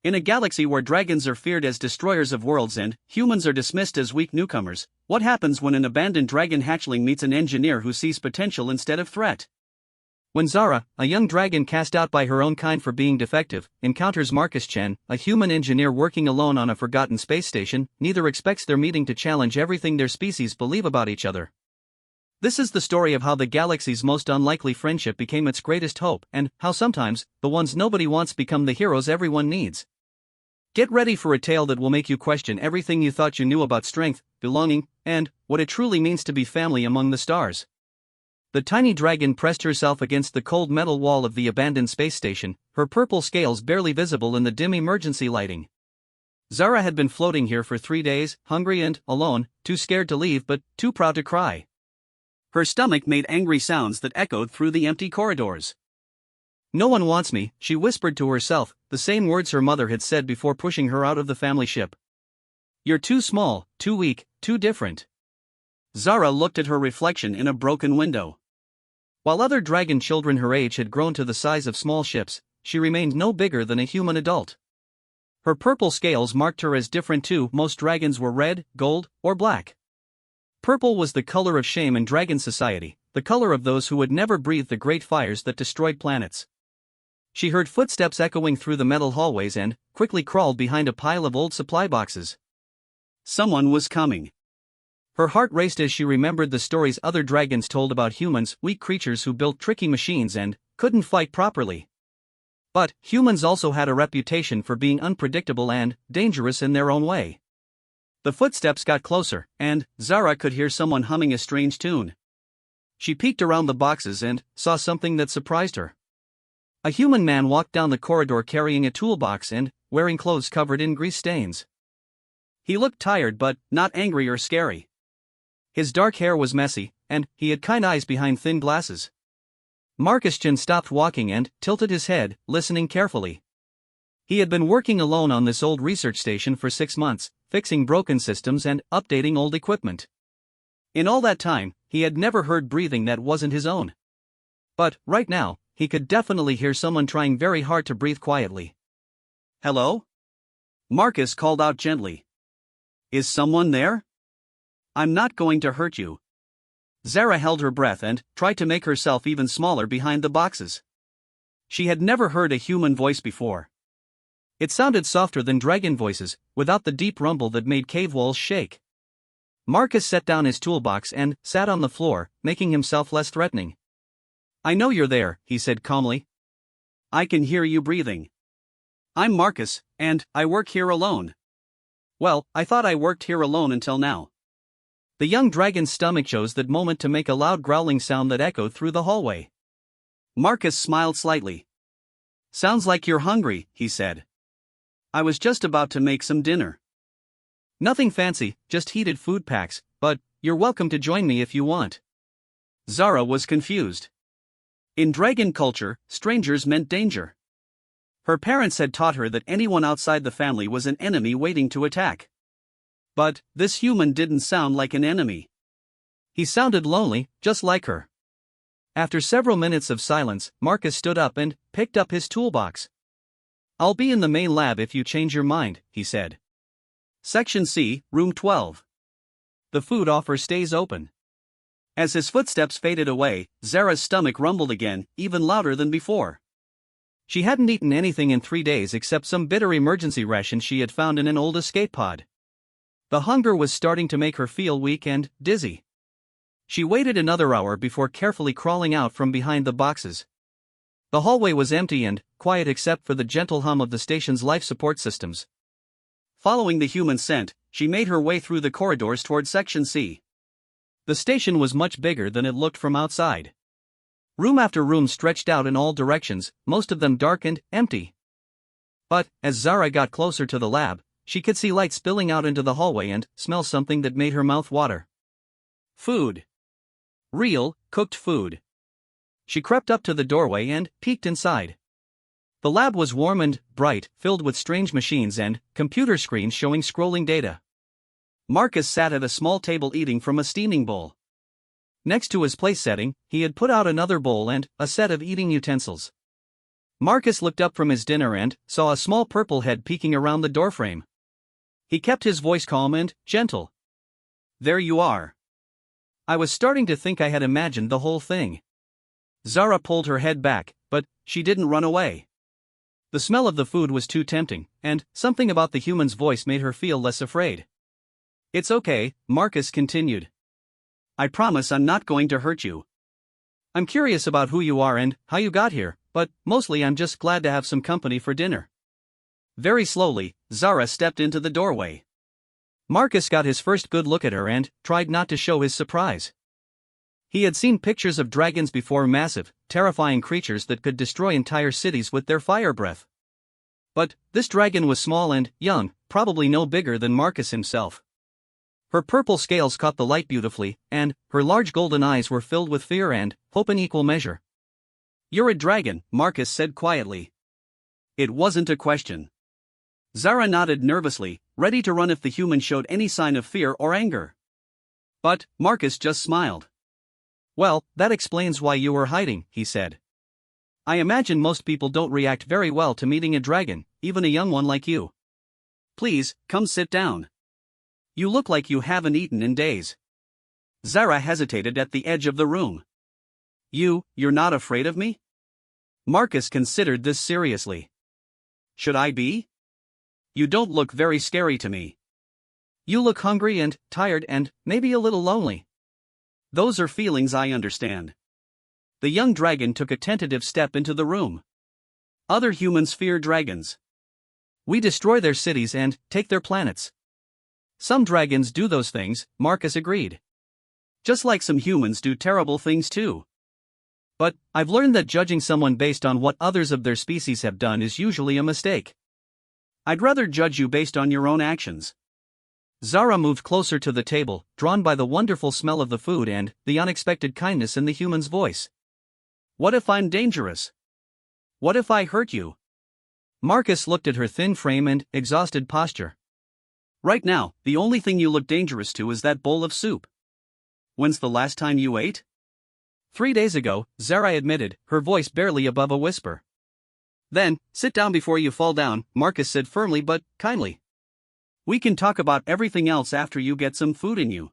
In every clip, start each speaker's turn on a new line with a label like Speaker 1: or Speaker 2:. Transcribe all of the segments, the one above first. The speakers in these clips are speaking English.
Speaker 1: In a galaxy where dragons are feared as destroyers of worlds and humans are dismissed as weak newcomers, what happens when an abandoned dragon hatchling meets an engineer who sees potential instead of threat? When Zara, a young dragon cast out by her own kind for being defective, encounters Marcus Chen, a human engineer working alone on a forgotten space station, neither expects their meeting to challenge everything their species believe about each other. This is the story of how the galaxy's most unlikely friendship became its greatest hope, and how sometimes, the ones nobody wants become the heroes everyone needs. Get ready for a tale that will make you question everything you thought you knew about strength, belonging, and what it truly means to be family among the stars. The tiny dragon pressed herself against the cold metal wall of the abandoned space station, her purple scales barely visible in the dim emergency lighting. Zara had been floating here for 3 days, hungry and alone, too scared to leave but too proud to cry. Her stomach made angry sounds that echoed through the empty corridors. "No one wants me," she whispered to herself, the same words her mother had said before pushing her out of the family ship. "You're too small, too weak, too different." Zara looked at her reflection in a broken window. While other dragon children her age had grown to the size of small ships, she remained no bigger than a human adult. Her purple scales marked her as different too. Most dragons were red, gold, or black. Purple was the color of shame in dragon society, the color of those who would never breathe the great fires that destroyed planets. She heard footsteps echoing through the metal hallways and quickly crawled behind a pile of old supply boxes. Someone was coming. Her heart raced as she remembered the stories other dragons told about humans, weak creatures who built tricky machines and couldn't fight properly. But humans also had a reputation for being unpredictable and dangerous in their own way. The footsteps got closer, and Zara could hear someone humming a strange tune. She peeked around the boxes and saw something that surprised her. A human man walked down the corridor carrying a toolbox and wearing clothes covered in grease stains. He looked tired but not angry or scary. His dark hair was messy, and he had kind eyes behind thin glasses. Marcus Chen stopped walking and tilted his head, listening carefully. He had been working alone on this old research station for 6 months, fixing broken systems and updating old equipment. In all that time, he had never heard breathing that wasn't his own. But right now, he could definitely hear someone trying very hard to breathe quietly. "Hello?" Marcus called out gently. "Is someone there? I'm not going to hurt you." Zara held her breath and tried to make herself even smaller behind the boxes. She had never heard a human voice before. It sounded softer than dragon voices, without the deep rumble that made cave walls shake. Marcus set down his toolbox and sat on the floor, making himself less threatening. "I know you're there," he said calmly. "I can hear you breathing. I'm Marcus, and I work here alone." "Well, I thought I worked here alone until now." The young dragon's stomach chose that moment to make a loud growling sound that echoed through the hallway. Marcus smiled slightly. "Sounds like you're hungry," he said. "I was just about to make some dinner. Nothing fancy, just heated food packs, but you're welcome to join me if you want." Zara was confused. In dragon culture, strangers meant danger. Her parents had taught her that anyone outside the family was an enemy waiting to attack. But this human didn't sound like an enemy. He sounded lonely, just like her. After several minutes of silence, Marcus stood up and picked up his toolbox. "I'll be in the main lab if you change your mind," he said. "Section C, room 12. The food offer stays open." As his footsteps faded away, Zara's stomach rumbled again, even louder than before. She hadn't eaten anything in 3 days except some bitter emergency ration she had found in an old escape pod. The hunger was starting to make her feel weak and dizzy. She waited another hour before carefully crawling out from behind the boxes. The hallway was empty and quiet except for the gentle hum of the station's life support systems. Following the human scent, she made her way through the corridors toward Section C. The station was much bigger than it looked from outside. Room after room stretched out in all directions, most of them dark and empty. But, as Zara got closer to the lab, she could see light spilling out into the hallway and smell something that made her mouth water. Food. Real, cooked food. She crept up to the doorway and peeked inside. The lab was warm and bright, filled with strange machines and computer screens showing scrolling data. Marcus sat at a small table eating from a steaming bowl. Next to his place setting, he had put out another bowl and a set of eating utensils. Marcus looked up from his dinner and saw a small purple head peeking around the doorframe. He kept his voice calm and gentle. There you are. I was starting to think I had imagined the whole thing. Zara pulled her head back, but she didn't run away. The smell of the food was too tempting, and something about the human's voice made her feel less afraid. It's okay, Marcus continued. I promise I'm not going to hurt you. I'm curious about who you are and how you got here, but mostly I'm just glad to have some company for dinner. Very slowly, Zara stepped into the doorway. Marcus got his first good look at her and tried not to show his surprise. He had seen pictures of dragons before, massive, terrifying creatures that could destroy entire cities with their fire breath. But this dragon was small and young, probably no bigger than Marcus himself. Her purple scales caught the light beautifully, and her large golden eyes were filled with fear and hope in equal measure. You're a dragon, Marcus said quietly. It wasn't a question. Zara nodded nervously, ready to run if the human showed any sign of fear or anger. But Marcus just smiled. Well, that explains why you were hiding, he said. I imagine most people don't react very well to meeting a dragon, even a young one like you. Please, come sit down. You look like you haven't eaten in days. Zara hesitated at the edge of the room. You're not afraid of me? Marcus considered this seriously. Should I be? You don't look very scary to me. You look hungry and tired and maybe a little lonely. Those are feelings I understand. The young dragon took a tentative step into the room. Other humans fear dragons. We destroy their cities and take their planets. Some dragons do those things, Marcus agreed. Just like some humans do terrible things too. But I've learned that judging someone based on what others of their species have done is usually a mistake. I'd rather judge you based on your own actions. Zara moved closer to the table, drawn by the wonderful smell of the food and the unexpected kindness in the human's voice. What if I'm dangerous? What if I hurt you? Marcus looked at her thin frame and exhausted posture. Right now, the only thing you look dangerous to is that bowl of soup. When's the last time you ate? 3 days ago, Zara admitted, her voice barely above a whisper. Then, sit down before you fall down, Marcus said firmly but kindly. We can talk about everything else after you get some food in you.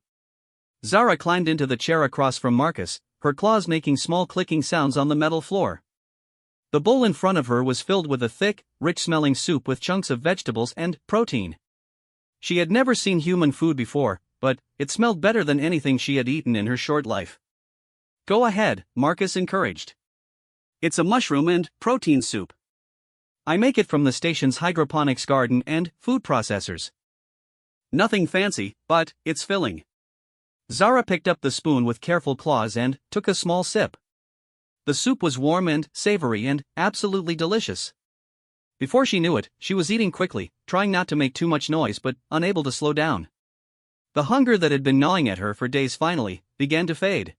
Speaker 1: Zara climbed into the chair across from Marcus, her claws making small clicking sounds on the metal floor. The bowl in front of her was filled with a thick, rich-smelling soup with chunks of vegetables and protein. She had never seen human food before, but it smelled better than anything she had eaten in her short life. Go ahead, Marcus encouraged. It's a mushroom and protein soup. I make it from the station's hydroponics garden and food processors. Nothing fancy, but it's filling. Zara picked up the spoon with careful claws and took a small sip. The soup was warm and savory and absolutely delicious. Before she knew it, she was eating quickly, trying not to make too much noise but unable to slow down. The hunger that had been gnawing at her for days finally began to fade.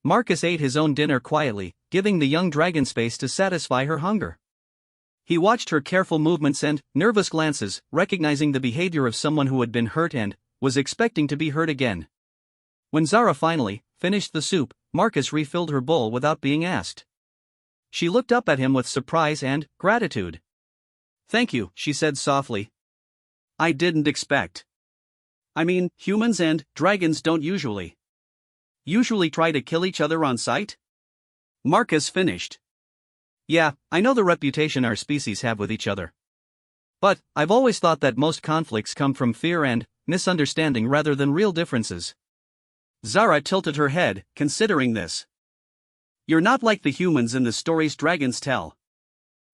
Speaker 1: Marcus ate his own dinner quietly, giving the young dragon space to satisfy her hunger. He watched her careful movements and nervous glances, recognizing the behavior of someone who had been hurt and was expecting to be hurt again. When Zara finally finished the soup, Marcus refilled her bowl without being asked. She looked up at him with surprise and gratitude. Thank you, she said softly. I didn't expect. I mean, humans and dragons don't usually try to kill each other on sight? Marcus finished. Yeah, I know the reputation our species have with each other. But I've always thought that most conflicts come from fear and misunderstanding rather than real differences. Zara tilted her head, considering this. You're not like the humans in the stories dragons tell.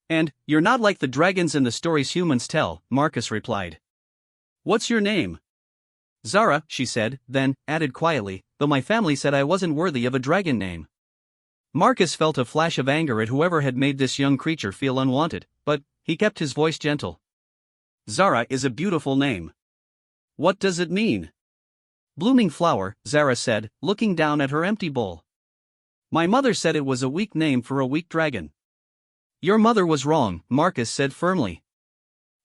Speaker 1: And you're not like the dragons in the stories humans tell, Marcus replied. What's your name? Zara, she said, then added quietly, though my family said I wasn't worthy of a dragon name. Marcus felt a flash of anger at whoever had made this young creature feel unwanted, but he kept his voice gentle. Zara is a beautiful name. What does it mean? Blooming flower, Zara said, looking down at her empty bowl. My mother said it was a weak name for a weak dragon. Your mother was wrong, Marcus said firmly.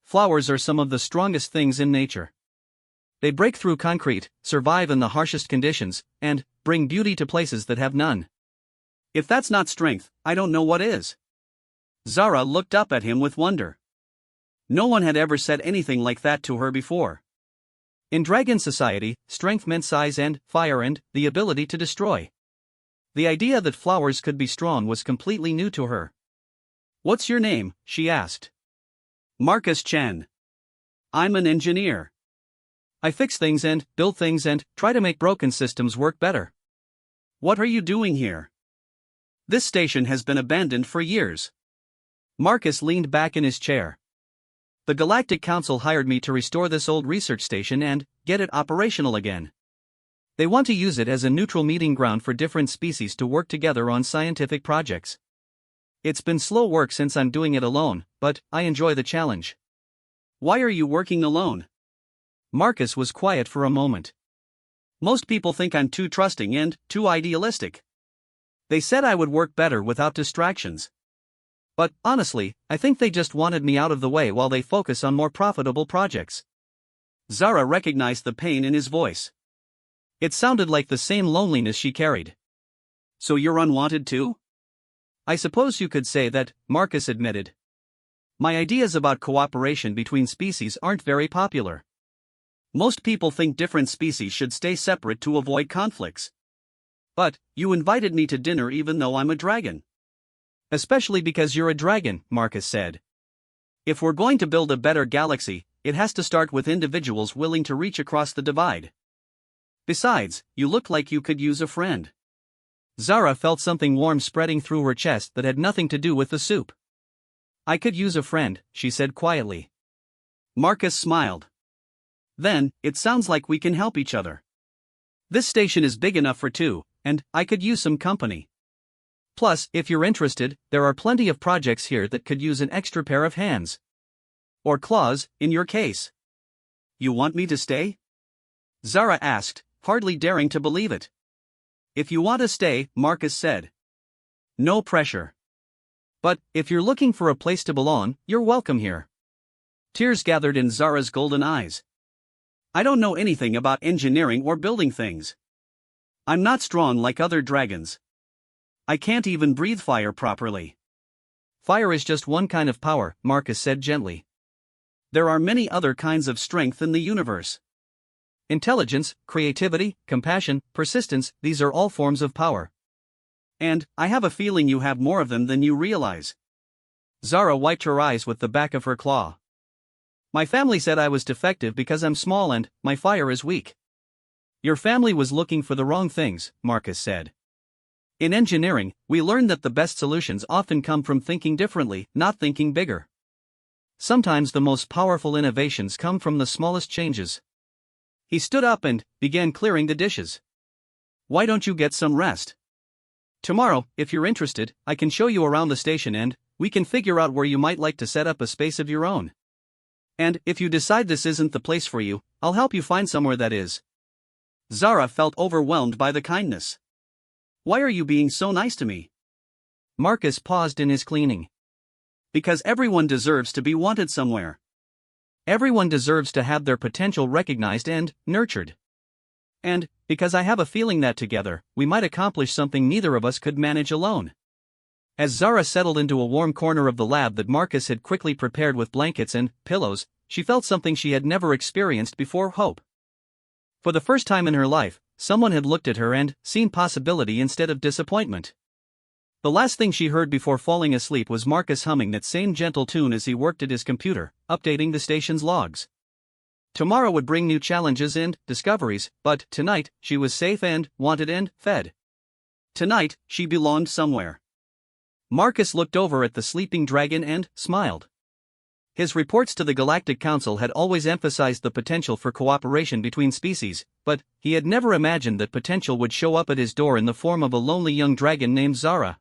Speaker 1: Flowers are some of the strongest things in nature. They break through concrete, survive in the harshest conditions, and bring beauty to places that have none. If that's not strength, I don't know what is. Zara looked up at him with wonder. No one had ever said anything like that to her before. In dragon society, strength meant size and fire and the ability to destroy. The idea that flowers could be strong was completely new to her. "What's your name?" she asked. "Marcus Chen. I'm an engineer. I fix things and build things and try to make broken systems work better." "What are you doing here?" "This station has been abandoned for years." Marcus leaned back in his chair. "The Galactic Council hired me to restore this old research station and get it operational again. They want to use it as a neutral meeting ground for different species to work together on scientific projects. It's been slow work since I'm doing it alone, but I enjoy the challenge." "Why are you working alone?" Marcus was quiet for a moment. "Most people think I'm too trusting and too idealistic. They said I would work better without distractions. But, honestly, I think they just wanted me out of the way while they focus on more profitable projects." Zara recognized the pain in his voice. It sounded like the same loneliness she carried. "So you're unwanted too?" "I suppose you could say that," Marcus admitted. "My ideas about cooperation between species aren't very popular. Most people think different species should stay separate to avoid conflicts. But, you invited me to dinner even though I'm a dragon." "Especially because you're a dragon," Marcus said. "If we're going to build a better galaxy, it has to start with individuals willing to reach across the divide. Besides, you look like you could use a friend." Zara felt something warm spreading through her chest that had nothing to do with the soup. "I could use a friend," she said quietly. Marcus smiled. "Then, it sounds like we can help each other. This station is big enough for two, and I could use some company. Plus, if you're interested, there are plenty of projects here that could use an extra pair of hands. Or claws, in your case." "You want me to stay?" Zara asked, hardly daring to believe it. "If you want to stay," Marcus said. "No pressure. But, if you're looking for a place to belong, you're welcome here." Tears gathered in Zara's golden eyes. "I don't know anything about engineering or building things. I'm not strong like other dragons. I can't even breathe fire properly." "Fire is just one kind of power," Marcus said gently. "There are many other kinds of strength in the universe. Intelligence, creativity, compassion, persistence, these are all forms of power. And, I have a feeling you have more of them than you realize." Zara wiped her eyes with the back of her claw. "My family said I was defective because I'm small and my fire is weak." "Your family was looking for the wrong things," Marcus said. "In engineering, we learned that the best solutions often come from thinking differently, not thinking bigger. Sometimes the most powerful innovations come from the smallest changes." He stood up and began clearing the dishes. "Why don't you get some rest? Tomorrow, if you're interested, I can show you around the station and we can figure out where you might like to set up a space of your own. And if you decide this isn't the place for you, I'll help you find somewhere that is." Zara felt overwhelmed by the kindness. "Why are you being so nice to me?" Marcus paused in his cleaning. "Because everyone deserves to be wanted somewhere. Everyone deserves to have their potential recognized and nurtured. And, because I have a feeling that together, we might accomplish something neither of us could manage alone." As Zara settled into a warm corner of the lab that Marcus had quickly prepared with blankets and pillows, she felt something she had never experienced before: hope. For the first time in her life, someone had looked at her and seen possibility instead of disappointment. The last thing she heard before falling asleep was Marcus humming that same gentle tune as he worked at his computer, updating the station's logs. Tomorrow would bring new challenges and discoveries, but tonight, she was safe and wanted and fed. Tonight, she belonged somewhere. Marcus looked over at the sleeping dragon and smiled. His reports to the Galactic Council had always emphasized the potential for cooperation between species, but he had never imagined that potential would show up at his door in the form of a lonely young dragon named Zara.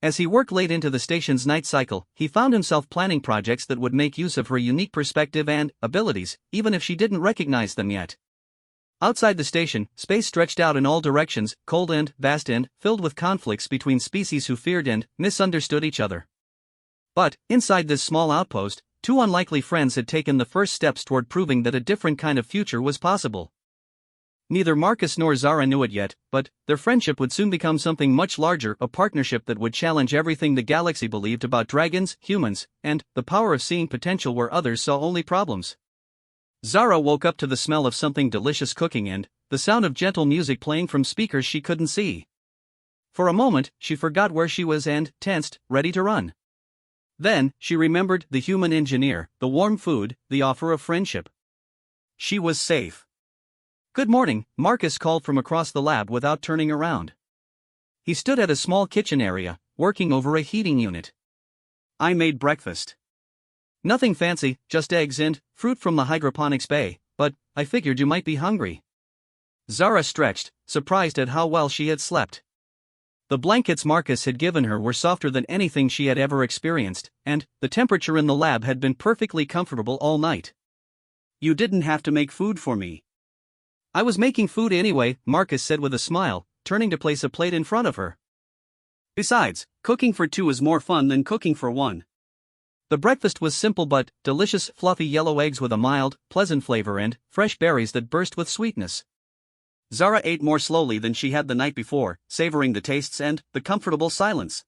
Speaker 1: As he worked late into the station's night cycle, he found himself planning projects that would make use of her unique perspective and abilities, even if she didn't recognize them yet. Outside the station, space stretched out in all directions, cold and vast and filled with conflicts between species who feared and misunderstood each other. But, inside this small outpost, two unlikely friends had taken the first steps toward proving that a different kind of future was possible. Neither Marcus nor Zara knew it yet, but their friendship would soon become something much larger, a partnership that would challenge everything the galaxy believed about dragons, humans, and the power of seeing potential where others saw only problems. Zara woke up to the smell of something delicious cooking and the sound of gentle music playing from speakers she couldn't see. For a moment, she forgot where she was and tensed, ready to run. Then, she remembered the human engineer, the warm food, the offer of friendship. She was safe. "Good morning," Marcus called from across the lab without turning around. He stood at a small kitchen area, working over a heating unit. "I made breakfast. Nothing fancy, just eggs and fruit from the hydroponics bay, but I figured you might be hungry." Zara stretched, surprised at how well she had slept. The blankets Marcus had given her were softer than anything she had ever experienced, and the temperature in the lab had been perfectly comfortable all night. "You didn't have to make food for me." "I was making food anyway," Marcus said with a smile, turning to place a plate in front of her. "Besides, cooking for two is more fun than cooking for one." The breakfast was simple but delicious, fluffy yellow eggs with a mild, pleasant flavor and fresh berries that burst with sweetness. Zara ate more slowly than she had the night before, savoring the tastes and the comfortable silence.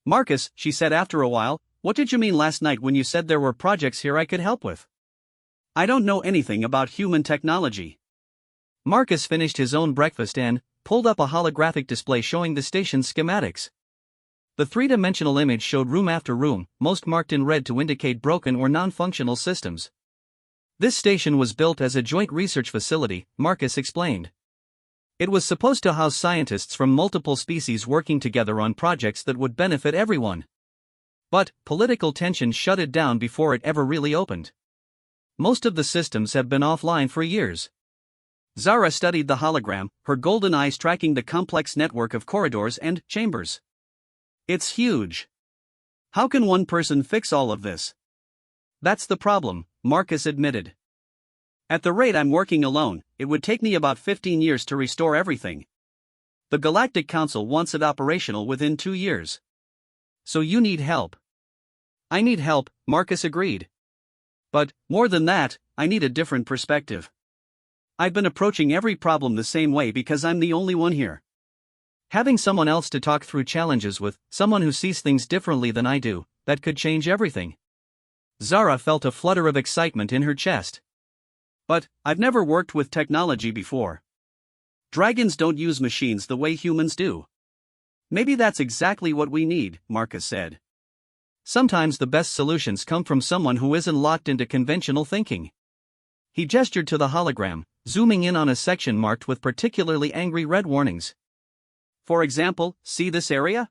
Speaker 1: "Marcus," she said after a while, "what did you mean last night when you said there were projects here I could help with? I don't know anything about human technology." Marcus finished his own breakfast and pulled up a holographic display showing the station's schematics. The three-dimensional image showed room after room, most marked in red to indicate broken or non-functional systems. "This station was built as a joint research facility," Marcus explained. "It was supposed to house scientists from multiple species working together on projects that would benefit everyone. But political tension shut it down before it ever really opened. Most of the systems have been offline for years." Zara studied the hologram, her golden eyes tracking the complex network of corridors and chambers. "It's huge. How can one person fix all of this?" "That's the problem," Marcus admitted. "At the rate I'm working alone, it would take me about 15 years to restore everything. The Galactic Council wants it operational within 2 years. So you need help." "I need help," Marcus agreed. "But, more than that, I need a different perspective. I've been approaching every problem the same way because I'm the only one here. Having someone else to talk through challenges with, someone who sees things differently than I do, that could change everything." Zara felt a flutter of excitement in her chest. "But, I've never worked with technology before. Dragons don't use machines the way humans do." "Maybe that's exactly what we need," Marcus said. "Sometimes the best solutions come from someone who isn't locked into conventional thinking." He gestured to the hologram, zooming in on a section marked with particularly angry red warnings. "For example, see this area?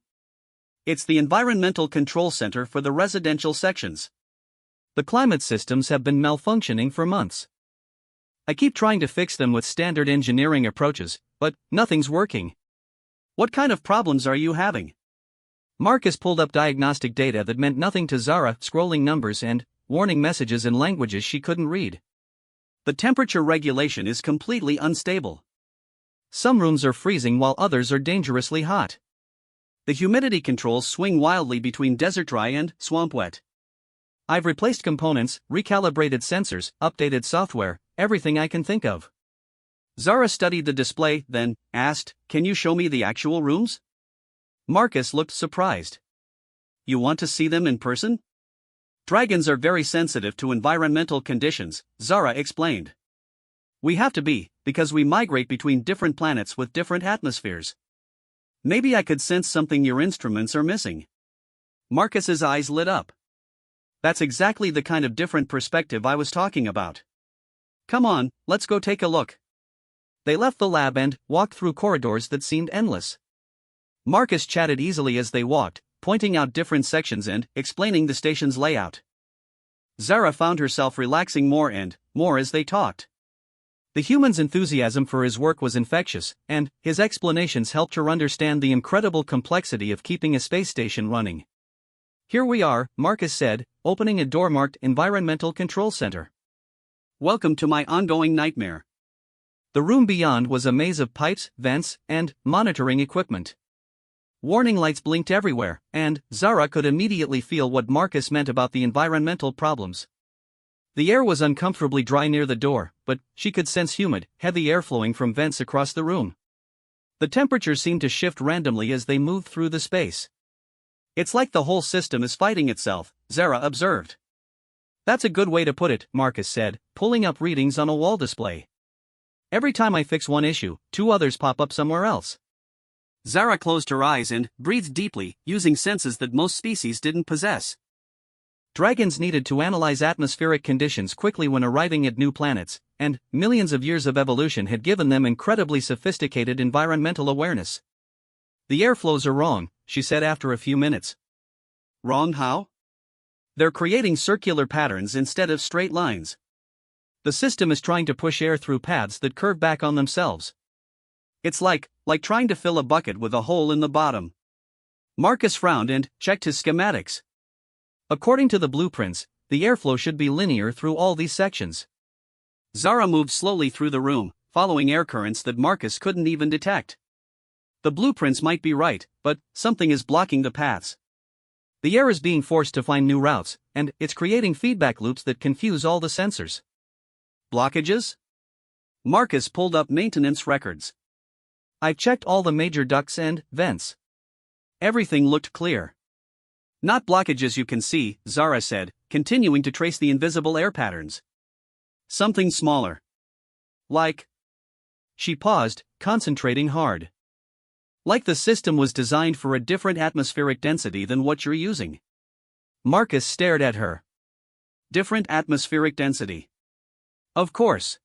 Speaker 1: It's the Environmental Control Center for the residential sections. The climate systems have been malfunctioning for months. I keep trying to fix them with standard engineering approaches, but nothing's working." "What kind of problems are you having?" Marcus pulled up diagnostic data that meant nothing to Zara, scrolling numbers and warning messages in languages she couldn't read. "The temperature regulation is completely unstable. Some rooms are freezing while others are dangerously hot. The humidity controls swing wildly between desert dry and swamp wet. I've replaced components, recalibrated sensors, updated software, everything I can think of." Zara studied the display, then asked, "Can you show me the actual rooms?" Marcus looked surprised. "You want to see them in person?" "Dragons are very sensitive to environmental conditions," Zara explained. "We have to be, because we migrate between different planets with different atmospheres. Maybe I could sense something your instruments are missing." Marcus's eyes lit up. "That's exactly the kind of different perspective I was talking about. Come on, let's go take a look." They left the lab and walked through corridors that seemed endless. Marcus chatted easily as they walked, pointing out different sections and explaining the station's layout. Zara found herself relaxing more and more as they talked. The human's enthusiasm for his work was infectious, and his explanations helped her understand the incredible complexity of keeping a space station running. "Here we are," Marcus said, opening a door marked Environmental Control Center. "Welcome to my ongoing nightmare." The room beyond was a maze of pipes, vents, and monitoring equipment. Warning lights blinked everywhere, and Zara could immediately feel what Marcus meant about the environmental problems. The air was uncomfortably dry near the door, but she could sense humid, heavy air flowing from vents across the room. The temperature seemed to shift randomly as they moved through the space. It's like the whole system is fighting itself, Zara observed. That's a good way to put it, Marcus said, pulling up readings on a wall display. Every time I fix one issue, 2 others pop up somewhere else. Zara closed her eyes and breathed deeply, using senses that most species didn't possess. Dragons needed to analyze atmospheric conditions quickly when arriving at new planets, and millions of years of evolution had given them incredibly sophisticated environmental awareness. The airflows are wrong, she said after a few minutes. Wrong how? They're creating circular patterns instead of straight lines. The system is trying to push air through paths that curve back on themselves. It's like trying to fill a bucket with a hole in the bottom. Marcus frowned and checked his schematics. According to the blueprints, the airflow should be linear through all these sections. Zara moved slowly through the room, following air currents that Marcus couldn't even detect. The blueprints might be right, but something is blocking the paths. The air is being forced to find new routes, and it's creating feedback loops that confuse all the sensors. Blockages? Marcus pulled up maintenance records. I've checked all the major ducts and vents. Everything looked clear. Not blockages you can see, Zara said, continuing to trace the invisible air patterns. Something smaller. Like. She paused, concentrating hard. Like the system was designed for a different atmospheric density than what you're using. Marcus stared at her. Different atmospheric density. Of course.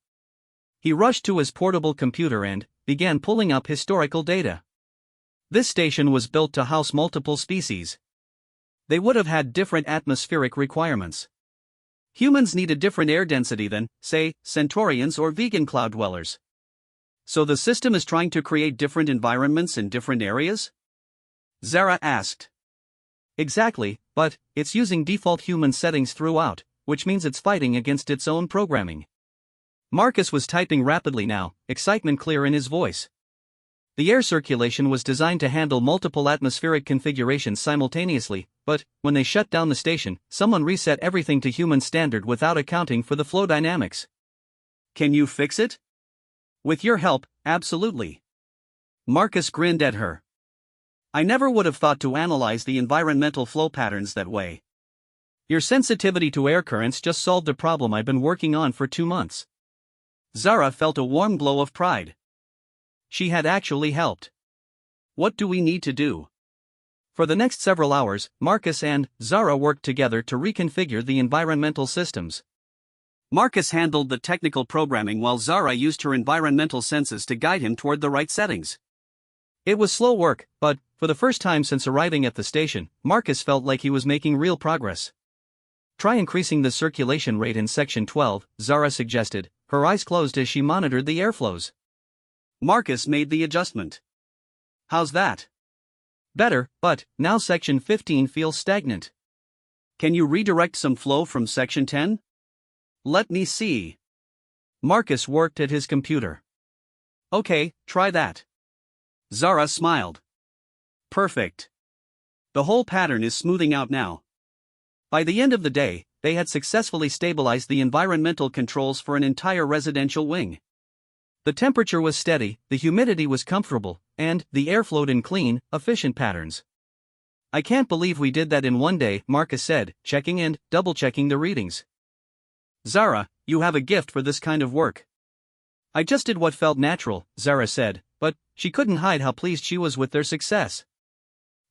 Speaker 1: He rushed to his portable computer and began pulling up historical data. This station was built to house multiple species. They would have had different atmospheric requirements. Humans need a different air density than, say, Centaurians or vegan cloud dwellers. So the system is trying to create different environments in different areas? Zara asked. Exactly, but it's using default human settings throughout, which means it's fighting against its own programming. Marcus was typing rapidly now, excitement clear in his voice. The air circulation was designed to handle multiple atmospheric configurations simultaneously, but when they shut down the station, someone reset everything to human standard without accounting for the flow dynamics. Can you fix it? With your help, absolutely. Marcus grinned at her. I never would have thought to analyze the environmental flow patterns that way. Your sensitivity to air currents just solved a problem I've been working on for 2 months. Zara felt a warm glow of pride. She had actually helped. What do we need to do? For the next several hours, Marcus and Zara worked together to reconfigure the environmental systems. Marcus handled the technical programming while Zara used her environmental senses to guide him toward the right settings. It was slow work, but, for the first time since arriving at the station, Marcus felt like he was making real progress. Try increasing the circulation rate in Section 12, Zara suggested, her eyes closed as she monitored the airflows. Marcus made the adjustment. How's that? Better, but now Section 15 feels stagnant. Can you redirect some flow from Section 10? Let me see. Marcus worked at his computer. Okay, try that. Zara smiled. Perfect. The whole pattern is smoothing out now. By the end of the day, they had successfully stabilized the environmental controls for an entire residential wing. The temperature was steady, the humidity was comfortable, and the air flowed in clean, efficient patterns. I can't believe we did that in one day, Marcus said, checking and double-checking the readings. Zara, you have a gift for this kind of work. I just did what felt natural, Zara said, but she couldn't hide how pleased she was with their success.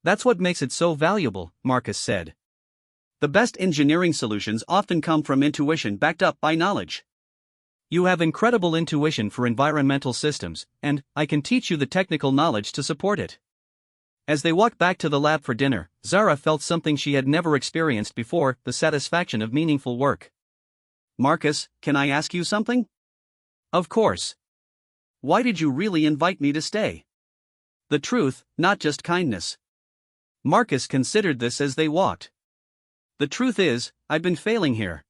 Speaker 1: That's what makes it so valuable, Marcus said. The best engineering solutions often come from intuition backed up by knowledge. You have incredible intuition for environmental systems, and I can teach you the technical knowledge to support it. As they walked back to the lab for dinner, Zara felt something she had never experienced before, the satisfaction of meaningful work. Marcus, can I ask you something? Of course. Why did you really invite me to stay? The truth, not just kindness. Marcus considered this as they walked. The truth is, I've been failing here.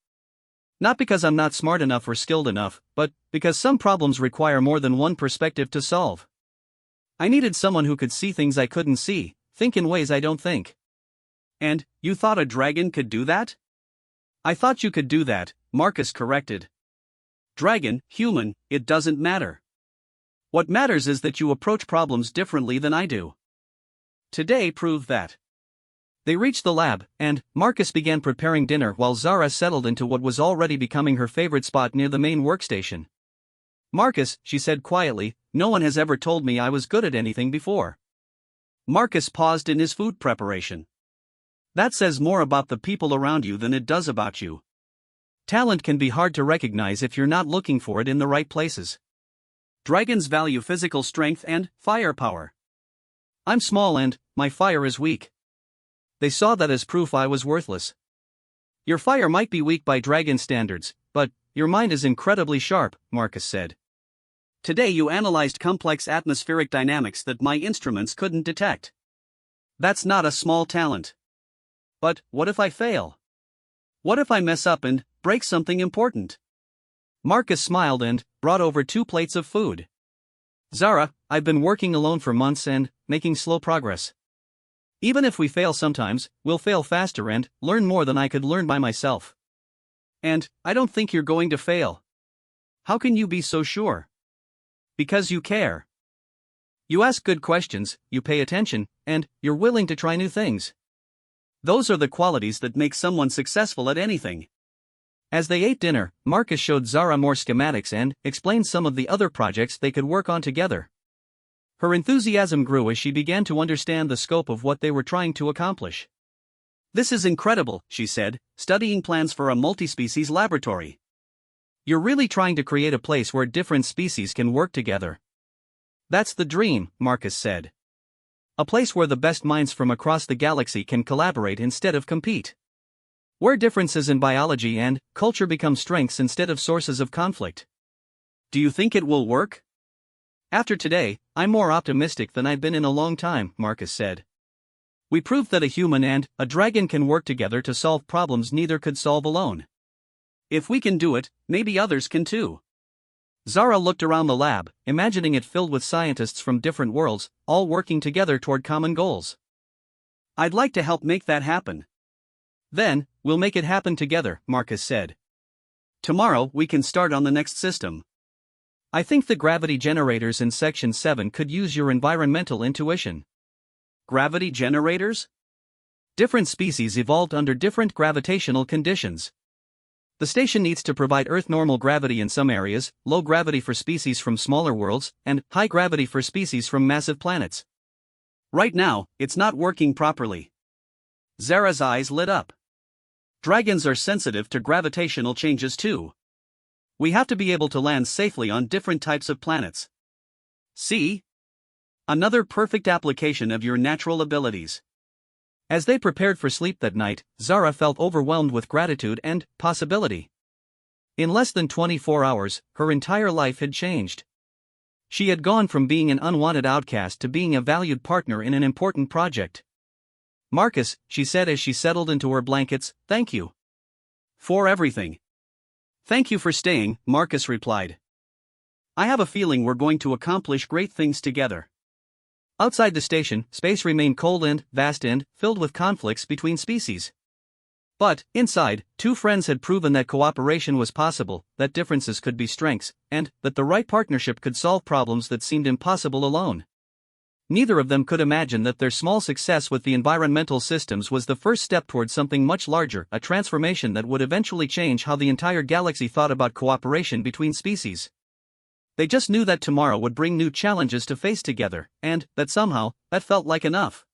Speaker 1: Not because I'm not smart enough or skilled enough, but because some problems require more than one perspective to solve. I needed someone who could see things I couldn't see, think in ways I don't think. And, you thought a dragon could do that? I thought you could do that, Marcus corrected. Dragon, human, it doesn't matter. What matters is that you approach problems differently than I do. Today proved that. They reached the lab, and Marcus began preparing dinner while Zara settled into what was already becoming her favorite spot near the main workstation. Marcus, she said quietly, no one has ever told me I was good at anything before. Marcus paused in his food preparation. That says more about the people around you than it does about you. Talent can be hard to recognize if you're not looking for it in the right places. Dragons value physical strength and firepower. I'm small and my fire is weak. They saw that as proof I was worthless. Your fire might be weak by dragon standards, but your mind is incredibly sharp, Marcus said. Today you analyzed complex atmospheric dynamics that my instruments couldn't detect. That's not a small talent. But what if I fail? What if I mess up and break something important? Marcus smiled and brought over 2 plates of food. Zara, I've been working alone for months and making slow progress. Even if we fail sometimes, we'll fail faster and learn more than I could learn by myself. And I don't think you're going to fail. How can you be so sure? Because you care. You ask good questions, you pay attention, and you're willing to try new things. Those are the qualities that make someone successful at anything. As they ate dinner, Marcus showed Zara more schematics and explained some of the other projects they could work on together. Her enthusiasm grew as she began to understand the scope of what they were trying to accomplish. This is incredible, she said, studying plans for a multi-species laboratory. You're really trying to create a place where different species can work together. That's the dream, Marcus said. A place where the best minds from across the galaxy can collaborate instead of compete. Where differences in biology and culture become strengths instead of sources of conflict. Do you think it will work? After today, I'm more optimistic than I've been in a long time, Marcus said. We proved that a human and a dragon can work together to solve problems neither could solve alone. If we can do it, maybe others can too. Zara looked around the lab, imagining it filled with scientists from different worlds, all working together toward common goals. I'd like to help make that happen. Then, we'll make it happen together, Marcus said. Tomorrow we can start on the next system. I think the gravity generators in Section 7 could use your environmental intuition. Gravity generators? Different species evolved under different gravitational conditions. The station needs to provide Earth-normal gravity in some areas, low gravity for species from smaller worlds, and high gravity for species from massive planets. Right now, it's not working properly. Zara's eyes lit up. Dragons are sensitive to gravitational changes too. We have to be able to land safely on different types of planets. See? Another perfect application of your natural abilities. As they prepared for sleep that night, Zara felt overwhelmed with gratitude and possibility. In less than 24 hours, her entire life had changed. She had gone from being an unwanted outcast to being a valued partner in an important project. Marcus, she said as she settled into her blankets, thank you. For everything. Thank you for staying, Marcus replied. I have a feeling we're going to accomplish great things together. Outside the station, space remained cold and vast and filled with conflicts between species. But, inside, 2 friends had proven that cooperation was possible, that differences could be strengths, and that the right partnership could solve problems that seemed impossible alone. Neither of them could imagine that their small success with the environmental systems was the first step toward something much larger, a transformation that would eventually change how the entire galaxy thought about cooperation between species. They just knew that tomorrow would bring new challenges to face together, and that somehow, that felt like enough.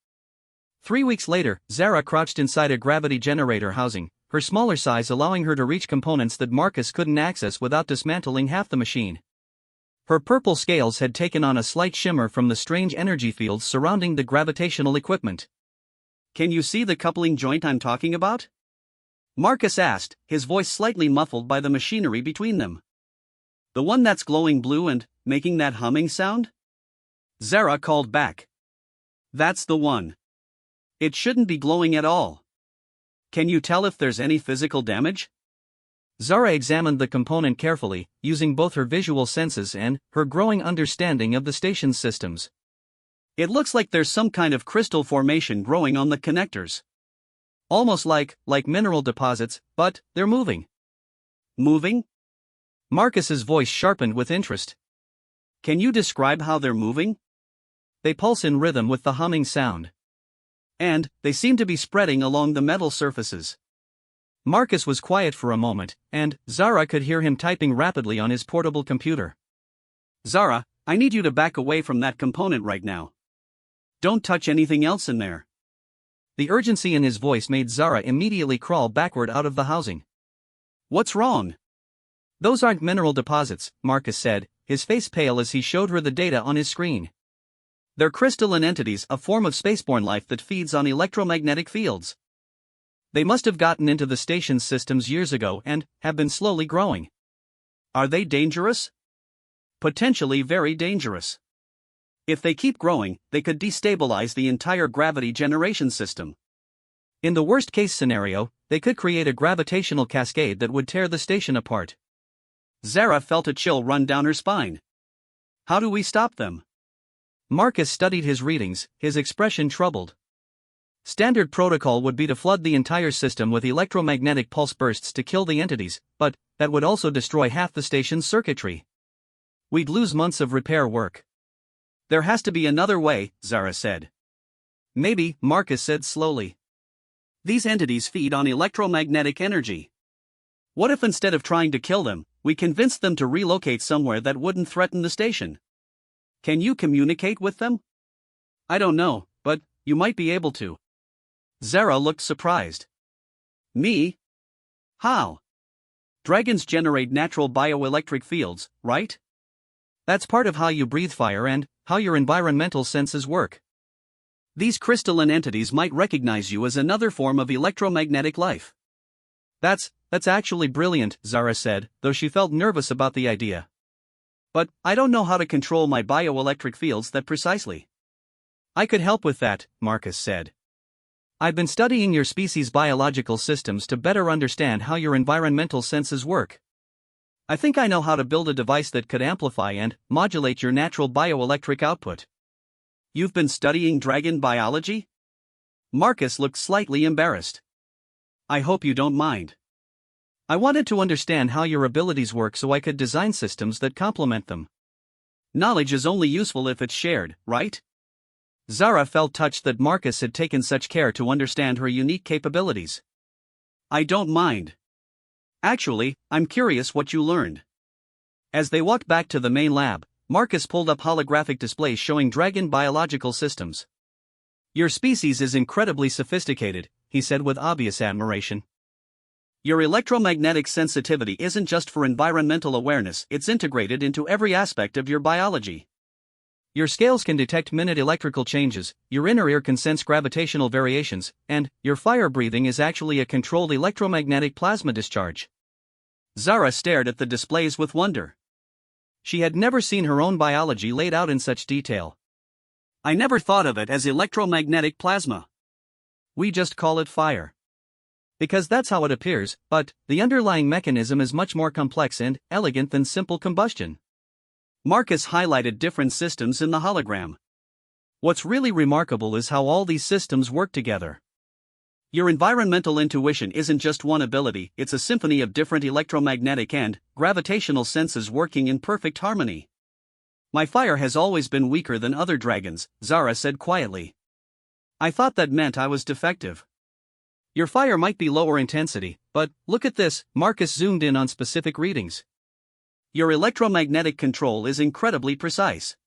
Speaker 1: 3 weeks later, Zara crouched inside a gravity generator housing, her smaller size allowing her to reach components that Marcus couldn't access without dismantling half the machine. Her purple scales had taken on a slight shimmer from the strange energy fields surrounding the gravitational equipment. Can you see the coupling joint I'm talking about? Marcus asked, his voice slightly muffled by the machinery between them. The one that's glowing blue and making that humming sound? Zara called back. That's the one. It shouldn't be glowing at all. Can you tell if there's any physical damage? Zara examined the component carefully, using both her visual senses and her growing understanding of the station's systems. It looks like there's some kind of crystal formation growing on the connectors. Almost like mineral deposits, but they're moving. Moving? Marcus's voice sharpened with interest. Can you describe how they're moving? They pulse in rhythm with the humming sound. And they seem to be spreading along the metal surfaces. Marcus was quiet for a moment, and Zara could hear him typing rapidly on his portable computer. Zara, I need you to back away from that component right now. Don't touch anything else in there. The urgency in his voice made Zara immediately crawl backward out of the housing. What's wrong? Those aren't mineral deposits, Marcus said, his face pale as he showed her the data on his screen. They're crystalline entities, a form of spaceborne life that feeds on electromagnetic fields. They must have gotten into the station's systems years ago and have been slowly growing. Are they dangerous? Potentially very dangerous. If they keep growing, they could destabilize the entire gravity generation system. In the worst-case scenario, they could create a gravitational cascade that would tear the station apart. Zara felt a chill run down her spine. How do we stop them? Marcus studied his readings, his expression troubled. Standard protocol would be to flood the entire system with electromagnetic pulse bursts to kill the entities, but that would also destroy half the station's circuitry. We'd lose months of repair work. There has to be another way, Zara said. Maybe, Marcus said slowly. These entities feed on electromagnetic energy. What if instead of trying to kill them, we convinced them to relocate somewhere that wouldn't threaten the station? Can you communicate with them? I don't know, but you might be able to. Zara looked surprised. Me? How? Dragons generate natural bioelectric fields, right? That's part of how you breathe fire and how your environmental senses work. These crystalline entities might recognize you as another form of electromagnetic life. That's actually brilliant, Zara said, though she felt nervous about the idea. But I don't know how to control my bioelectric fields that precisely. I could help with that, Marcus said. I've been studying your species' biological systems to better understand how your environmental senses work. I think I know how to build a device that could amplify and modulate your natural bioelectric output. You've been studying dragon biology? Marcus looked slightly embarrassed. I hope you don't mind. I wanted to understand how your abilities work so I could design systems that complement them. Knowledge is only useful if it's shared, right? Zara felt touched that Marcus had taken such care to understand her unique capabilities. I don't mind. Actually, I'm curious what you learned. As they walked back to the main lab, Marcus pulled up holographic displays showing dragon biological systems. Your species is incredibly sophisticated, he said with obvious admiration. Your electromagnetic sensitivity isn't just for environmental awareness, it's integrated into every aspect of your biology. Your scales can detect minute electrical changes, your inner ear can sense gravitational variations, and your fire breathing is actually a controlled electromagnetic plasma discharge. Zara stared at the displays with wonder. She had never seen her own biology laid out in such detail. I never thought of it as electromagnetic plasma. We just call it fire. Because that's how it appears, but the underlying mechanism is much more complex and elegant than simple combustion. Marcus highlighted different systems in the hologram. What's really remarkable is how all these systems work together. Your environmental intuition isn't just one ability, it's a symphony of different electromagnetic and gravitational senses working in perfect harmony. My fire has always been weaker than other dragons, Zara said quietly. I thought that meant I was defective. Your fire might be lower intensity, but look at this, Marcus zoomed in on specific readings. Your electromagnetic control is incredibly precise.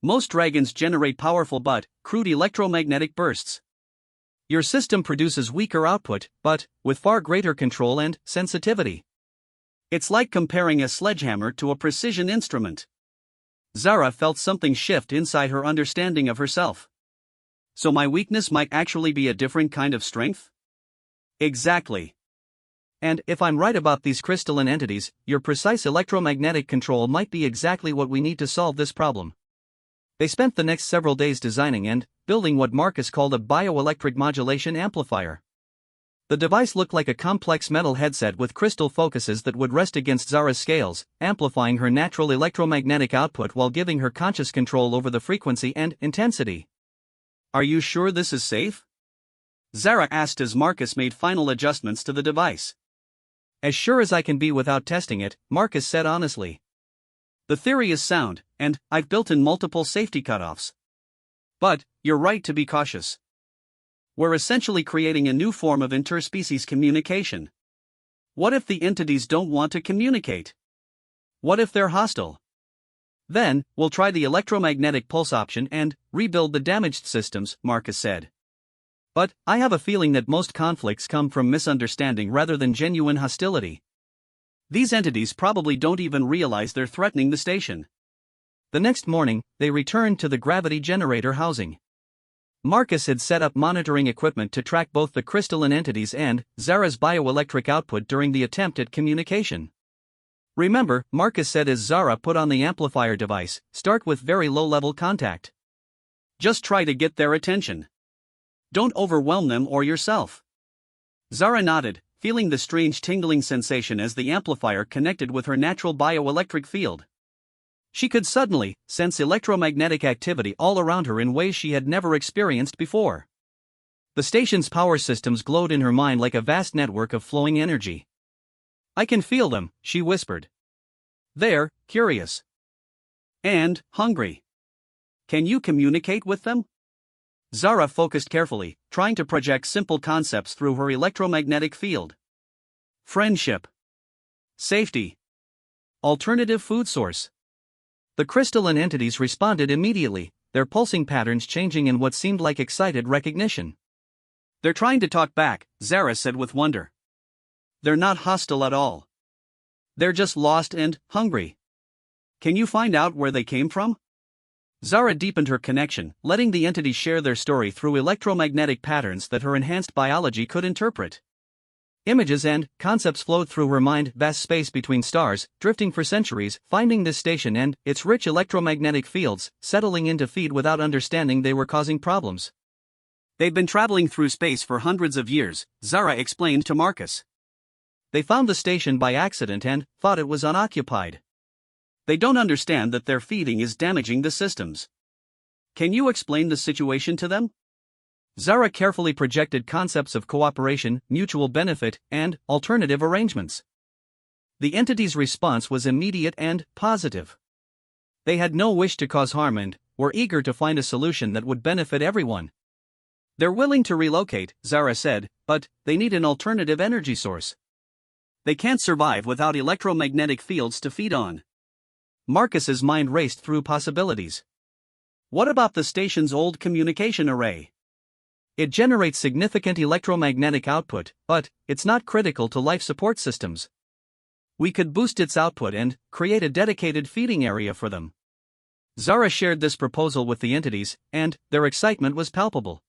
Speaker 1: Most dragons generate powerful but crude electromagnetic bursts. Your system produces weaker output, but with far greater control and sensitivity. It's like comparing a sledgehammer to a precision instrument. Zara felt something shift inside her understanding of herself. So my weakness might actually be a different kind of strength? Exactly. And if I'm right about these crystalline entities, your precise electromagnetic control might be exactly what we need to solve this problem. They spent the next several days designing and building what Marcus called a bioelectric modulation amplifier. The device looked like a complex metal headset with crystal focuses that would rest against Zara's scales, amplifying her natural electromagnetic output while giving her conscious control over the frequency and intensity. Are you sure this is safe? Zara asked as Marcus made final adjustments to the device. As sure as I can be without testing it, Marcus said honestly. The theory is sound, and I've built in multiple safety cutoffs. But you're right to be cautious. We're essentially creating a new form of interspecies communication. What if the entities don't want to communicate? What if they're hostile? Then, we'll try the electromagnetic pulse option and rebuild the damaged systems, Marcus said. But I have a feeling that most conflicts come from misunderstanding rather than genuine hostility. These entities probably don't even realize they're threatening the station. The next morning, they returned to the gravity generator housing. Marcus had set up monitoring equipment to track both the crystalline entities and Zara's bioelectric output during the attempt at communication. Remember, Marcus said as Zara put on the amplifier device, start with very low-level contact. Just try to get their attention. Don't overwhelm them or yourself. Zara nodded, feeling the strange tingling sensation as the amplifier connected with her natural bioelectric field. She could suddenly sense electromagnetic activity all around her in ways she had never experienced before. The station's power systems glowed in her mind like a vast network of flowing energy. I can feel them, she whispered. They're curious. And hungry. Can you communicate with them? Zara focused carefully, trying to project simple concepts through her electromagnetic field. Friendship. Safety. Alternative food source. The crystalline entities responded immediately, their pulsing patterns changing in what seemed like excited recognition. They're trying to talk back, Zara said with wonder. They're not hostile at all. They're just lost and hungry. Can you find out where they came from? Zara deepened her connection, letting the entities share their story through electromagnetic patterns that her enhanced biology could interpret. Images and concepts flowed through her mind, vast space between stars, drifting for centuries, finding this station and its rich electromagnetic fields, settling into feed without understanding they were causing problems. They've been traveling through space for hundreds of years, Zara explained to Marcus. They found the station by accident and thought it was unoccupied. They don't understand that their feeding is damaging the systems. Can you explain the situation to them? Zara carefully projected concepts of cooperation, mutual benefit, and alternative arrangements. The entity's response was immediate and positive. They had no wish to cause harm and were eager to find a solution that would benefit everyone. They're willing to relocate, Zara said, but they need an alternative energy source. They can't survive without electromagnetic fields to feed on. Marcus's mind raced through possibilities. What about the station's old communication array? It generates significant electromagnetic output, but it's not critical to life support systems. We could boost its output and create a dedicated feeding area for them. Zara shared this proposal with the entities, and their excitement was palpable.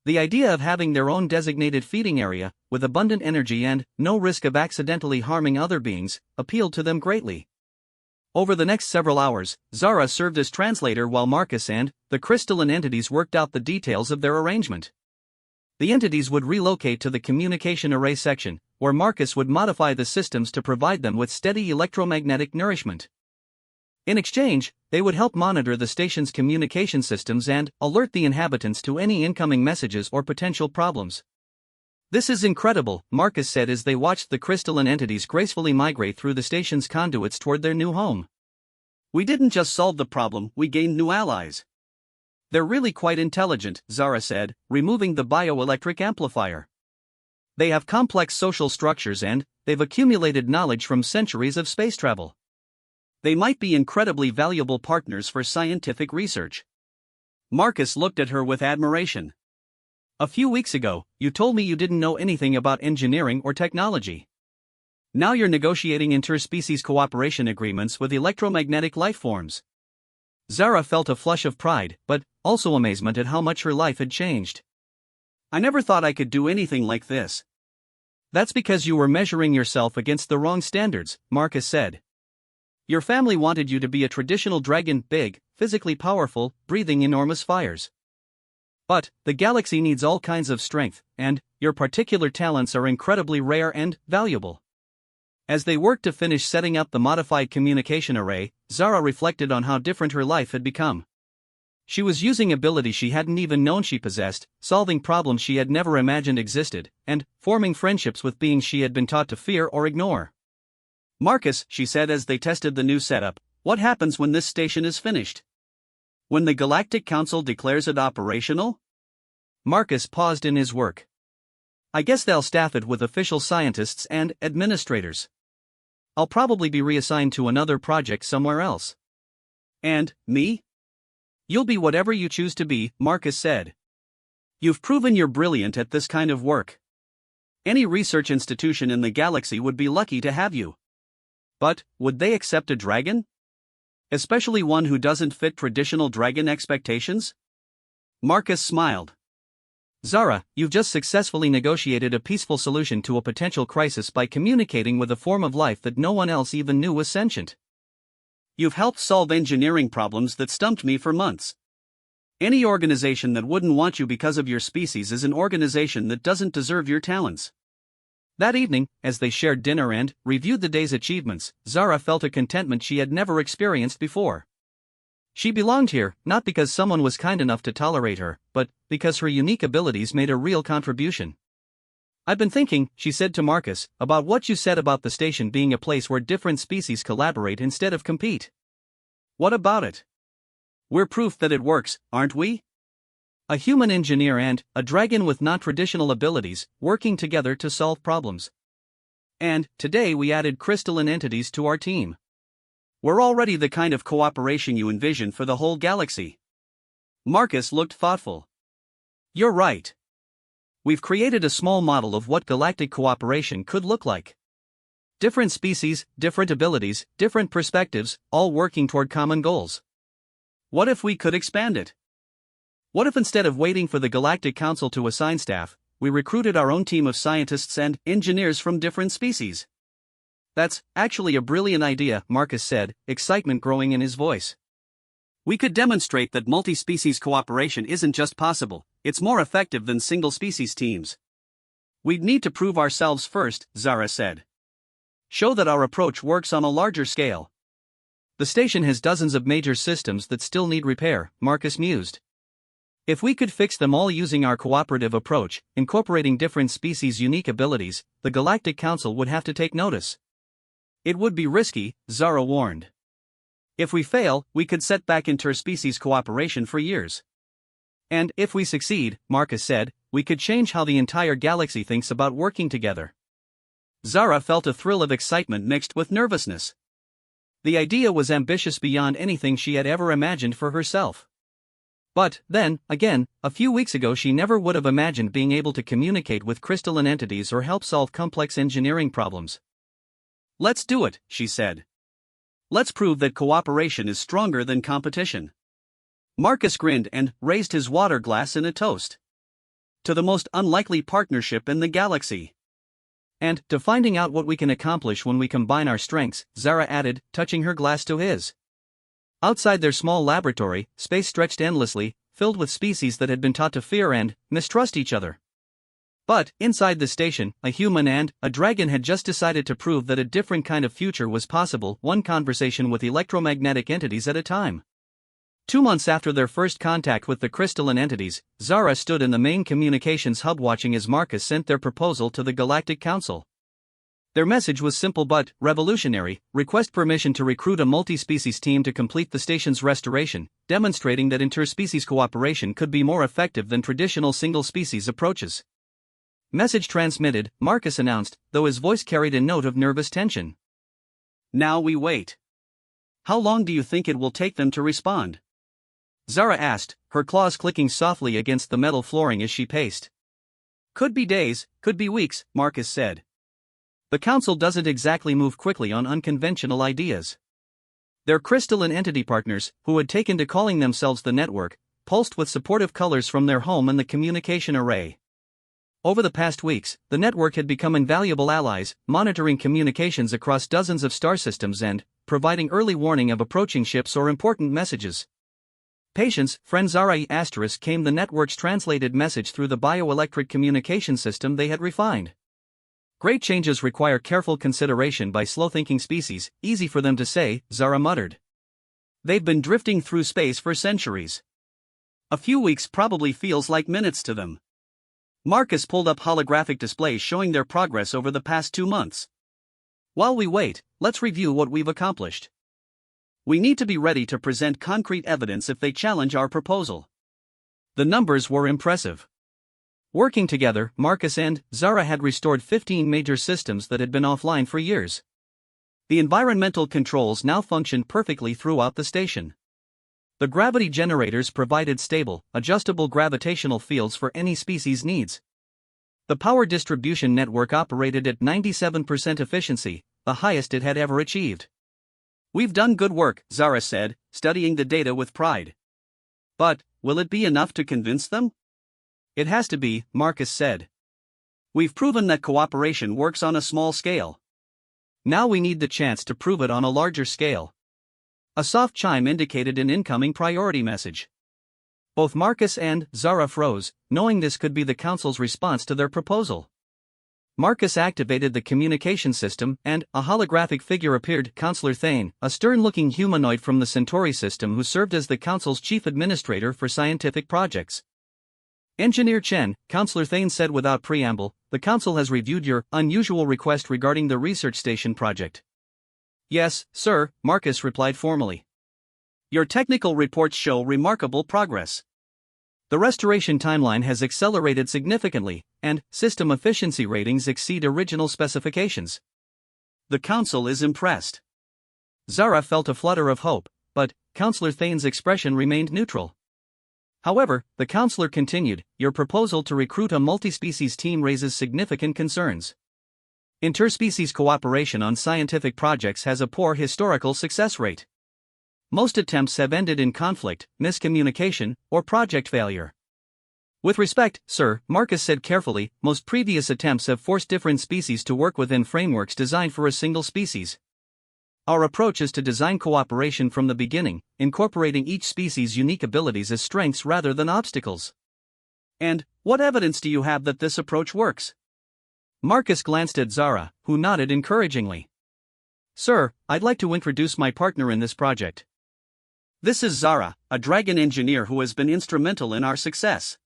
Speaker 1: The idea of having their own designated feeding area, with abundant energy and no risk of accidentally harming other beings, appealed to them greatly. Over the next several hours, Zara served as translator while Marcus and the crystalline entities worked out the details of their arrangement. The entities would relocate to the communication array section, where Marcus would modify the systems to provide them with steady electromagnetic nourishment. In exchange, they would help monitor the station's communication systems and alert the inhabitants to any incoming messages or potential problems. This is incredible, Marcus said as they watched the crystalline entities gracefully migrate through the station's conduits toward their new home. We didn't just solve the problem, we gained new allies. They're really quite intelligent, Zara said, removing the bioelectric amplifier. They have complex social structures and they've accumulated knowledge from centuries of space travel. They might be incredibly valuable partners for scientific research. Marcus looked at her with admiration. A few weeks ago, you told me you didn't know anything about engineering or technology. Now you're negotiating interspecies cooperation agreements with electromagnetic life forms. Zara felt a flush of pride, but also amazement at how much her life had changed. I never thought I could do anything like this. That's because you were measuring yourself against the wrong standards, Marcus said. Your family wanted you to be a traditional dragon, big, physically powerful, breathing enormous fires. But the galaxy needs all kinds of strength, and your particular talents are incredibly rare and valuable. As they worked to finish setting up the modified communication array, Zara reflected on how different her life had become. She was using abilities she hadn't even known she possessed, solving problems she had never imagined existed, and forming friendships with beings she had been taught to fear or ignore. "Marcus," she said as they tested the new setup, "what happens when this station is finished? When the Galactic Council declares it operational?" Marcus paused in his work. "I guess they'll staff it with official scientists and administrators. I'll probably be reassigned to another project somewhere else." "And me?" "You'll be whatever you choose to be," Marcus said. "You've proven you're brilliant at this kind of work. Any research institution in the galaxy would be lucky to have you. But, would they accept a dragon? Especially one who doesn't fit traditional dragon expectations?" Marcus smiled. "Zara, you've just successfully negotiated a peaceful solution to a potential crisis by communicating with a form of life that no one else even knew was sentient. You've helped solve engineering problems that stumped me for months. Any organization that wouldn't want you because of your species is an organization that doesn't deserve your talents." That evening, as they shared dinner and reviewed the day's achievements, Zara felt a contentment she had never experienced before. She belonged here, not because someone was kind enough to tolerate her, but because her unique abilities made a real contribution. "I've been thinking," she said to Marcus, "about what you said about the station being a place where different species collaborate instead of compete. What about it? We're proof that it works, aren't we? A human engineer and a dragon with non-traditional abilities, working together to solve problems. And today we added crystalline entities to our team. We're already the kind of cooperation you envision for the whole galaxy." Marcus looked thoughtful. "You're right. We've created a small model of what galactic cooperation could look like. Different species, different abilities, different perspectives, all working toward common goals. What if we could expand it? What if instead of waiting for the Galactic Council to assign staff, we recruited our own team of scientists and engineers from different species?" "That's actually a brilliant idea," Marcus said, excitement growing in his voice. "We could demonstrate that multi-species cooperation isn't just possible, it's more effective than single-species teams." "We'd need to prove ourselves first," Zara said. "Show that our approach works on a larger scale." "The station has dozens of major systems that still need repair," Marcus mused. "If we could fix them all using our cooperative approach, incorporating different species' unique abilities, the Galactic Council would have to take notice." "It would be risky," Zara warned. "If we fail, we could set back interspecies cooperation for years. And if we succeed," Marcus said, "we could change how the entire galaxy thinks about working together." Zara felt a thrill of excitement mixed with nervousness. The idea was ambitious beyond anything she had ever imagined for herself. But, then, again, a few weeks ago she never would have imagined being able to communicate with crystalline entities or help solve complex engineering problems. "Let's do it," she said. "Let's prove that cooperation is stronger than competition." Marcus grinned and raised his water glass in a toast. "To the most unlikely partnership in the galaxy." "And to finding out what we can accomplish when we combine our strengths," Zara added, touching her glass to his. Outside their small laboratory, space stretched endlessly, filled with species that had been taught to fear and mistrust each other. But, inside the station, a human and a dragon had just decided to prove that a different kind of future was possible, one conversation with electromagnetic entities at a time. 2 months after their first contact with the crystalline entities, Zara stood in the main communications hub watching as Marcus sent their proposal to the Galactic Council. Their message was simple but revolutionary: request permission to recruit a multi-species team to complete the station's restoration, demonstrating that interspecies cooperation could be more effective than traditional single-species approaches. Message transmitted, Marcus announced, though his voice carried a note of nervous tension. "Now we wait. How long do you think it will take them to respond?" Zara asked, her claws clicking softly against the metal flooring as she paced. "Could be days, could be weeks," Marcus said. "The council doesn't exactly move quickly on unconventional ideas." Their crystalline entity partners, who had taken to calling themselves the network, pulsed with supportive colors from their home in the communication array. Over the past weeks, the network had become invaluable allies, monitoring communications across dozens of star systems and providing early warning of approaching ships or important messages. "Patience, friend Zara ** came the network's translated message through the bioelectric communication system they had refined. "Great changes require careful consideration by slow-thinking species, easy for them to say," Zara muttered. "They've been drifting through space for centuries. A few weeks probably feels like minutes to them. Marcus pulled up holographic displays showing their progress over the past 2 months. While we wait, let's review what we've accomplished. We need to be ready to present concrete evidence if they challenge our proposal. The numbers were impressive. Working together, Marcus and Zara had restored 15 major systems that had been offline for years. The environmental controls now functioned perfectly throughout the station. The gravity generators provided stable, adjustable gravitational fields for any species' needs. The power distribution network operated at 97% efficiency, the highest it had ever achieved. "We've done good work," Zara said, studying the data with pride. "But, will it be enough to convince them?" "It has to be," Marcus said. "We've proven that cooperation works on a small scale. Now we need the chance to prove it on a larger scale." A soft chime indicated an incoming priority message. Both Marcus and Zara froze, knowing this could be the Council's response to their proposal. Marcus activated the communication system, and a holographic figure appeared, Counselor Thane, a stern-looking humanoid from the Centauri system who served as the Council's chief administrator for scientific projects. "Engineer Chen," Counselor Thane said without preamble, "the Council has reviewed your unusual request regarding the research station project." "Yes, sir," Marcus replied formally. "Your technical reports show remarkable progress. The restoration timeline has accelerated significantly, and system efficiency ratings exceed original specifications. The Council is impressed." Zara felt a flutter of hope, but Counselor Thane's expression remained neutral. However, the Counselor continued, "Your proposal to recruit a multi-species team raises significant concerns. Interspecies cooperation on scientific projects has a poor historical success rate. Most attempts have ended in conflict, miscommunication, or project failure. With respect, sir," Marcus said carefully, "most previous attempts have forced different species to work within frameworks designed for a single species. Our approach is to design cooperation from the beginning, incorporating each species' unique abilities as strengths rather than obstacles." "And what evidence do you have that this approach works?" Marcus glanced at Zara, who nodded encouragingly. "Sir, I'd like to introduce my partner in this project. This is Zara, a dragon engineer who has been instrumental in our success."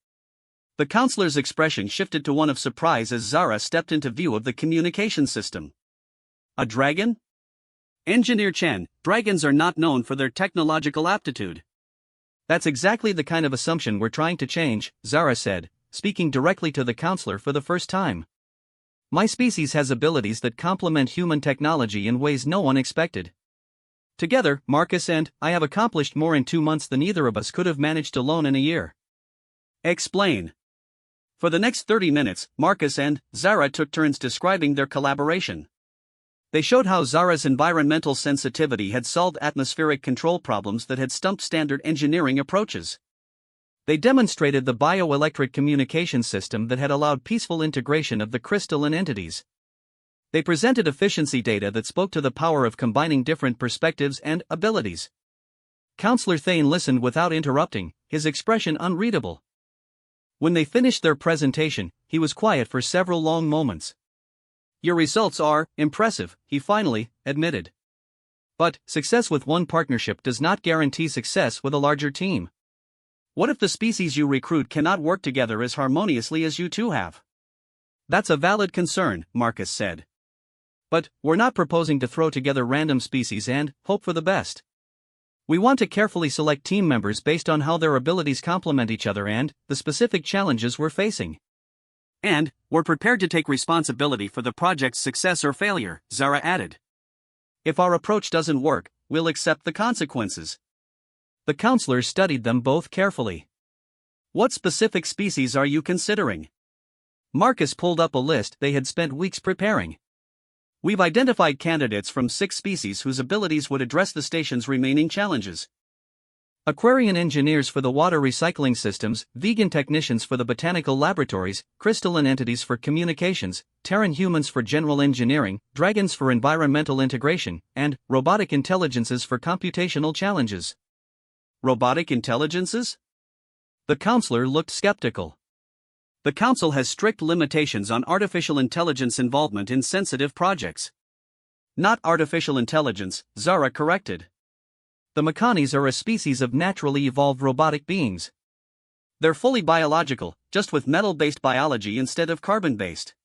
Speaker 1: The Councilor's expression shifted to one of surprise as Zara stepped into view of the communication system. "A dragon?" "Engineer Chen, dragons are not known for their technological aptitude." "That's exactly the kind of assumption we're trying to change," Zara said, speaking directly to the Councilor for the first time. "My species has abilities that complement human technology in ways no one expected. Together, Marcus and I have accomplished more in 2 months than either of us could have managed alone in a year." "Explain." For the next 30 minutes, Marcus and Zara took turns describing their collaboration. They showed how Zara's environmental sensitivity had solved atmospheric control problems that had stumped standard engineering approaches. They demonstrated the bioelectric communication system that had allowed peaceful integration of the crystalline entities. They presented efficiency data that spoke to the power of combining different perspectives and abilities. Counselor Thane listened without interrupting, his expression unreadable. When they finished their presentation, he was quiet for several long moments. "Your results are impressive," he finally admitted. "But success with one partnership does not guarantee success with a larger team. What if the species you recruit cannot work together as harmoniously as you two have?" "That's a valid concern," Marcus said. "But we're not proposing to throw together random species and hope for the best. We want to carefully select team members based on how their abilities complement each other and the specific challenges we're facing. And we're prepared to take responsibility for the project's success or failure," Zara added. "If our approach doesn't work, we'll accept the consequences." The Counselors studied them both carefully. "What specific species are you considering?" Marcus pulled up a list they had spent weeks preparing. "We've identified candidates from 6 species whose abilities would address the station's remaining challenges. Aquarian engineers for the water recycling systems, vegan technicians for the botanical laboratories, crystalline entities for communications, Terran humans for general engineering, dragons for environmental integration, and robotic intelligences for computational challenges." "Robotic intelligences?" The Counselor looked skeptical. "The Council has strict limitations on artificial intelligence involvement in sensitive projects." "Not artificial intelligence," Zara corrected. "The Mechanis are a species of naturally evolved robotic beings. They're fully biological, just with metal-based biology instead of carbon-based.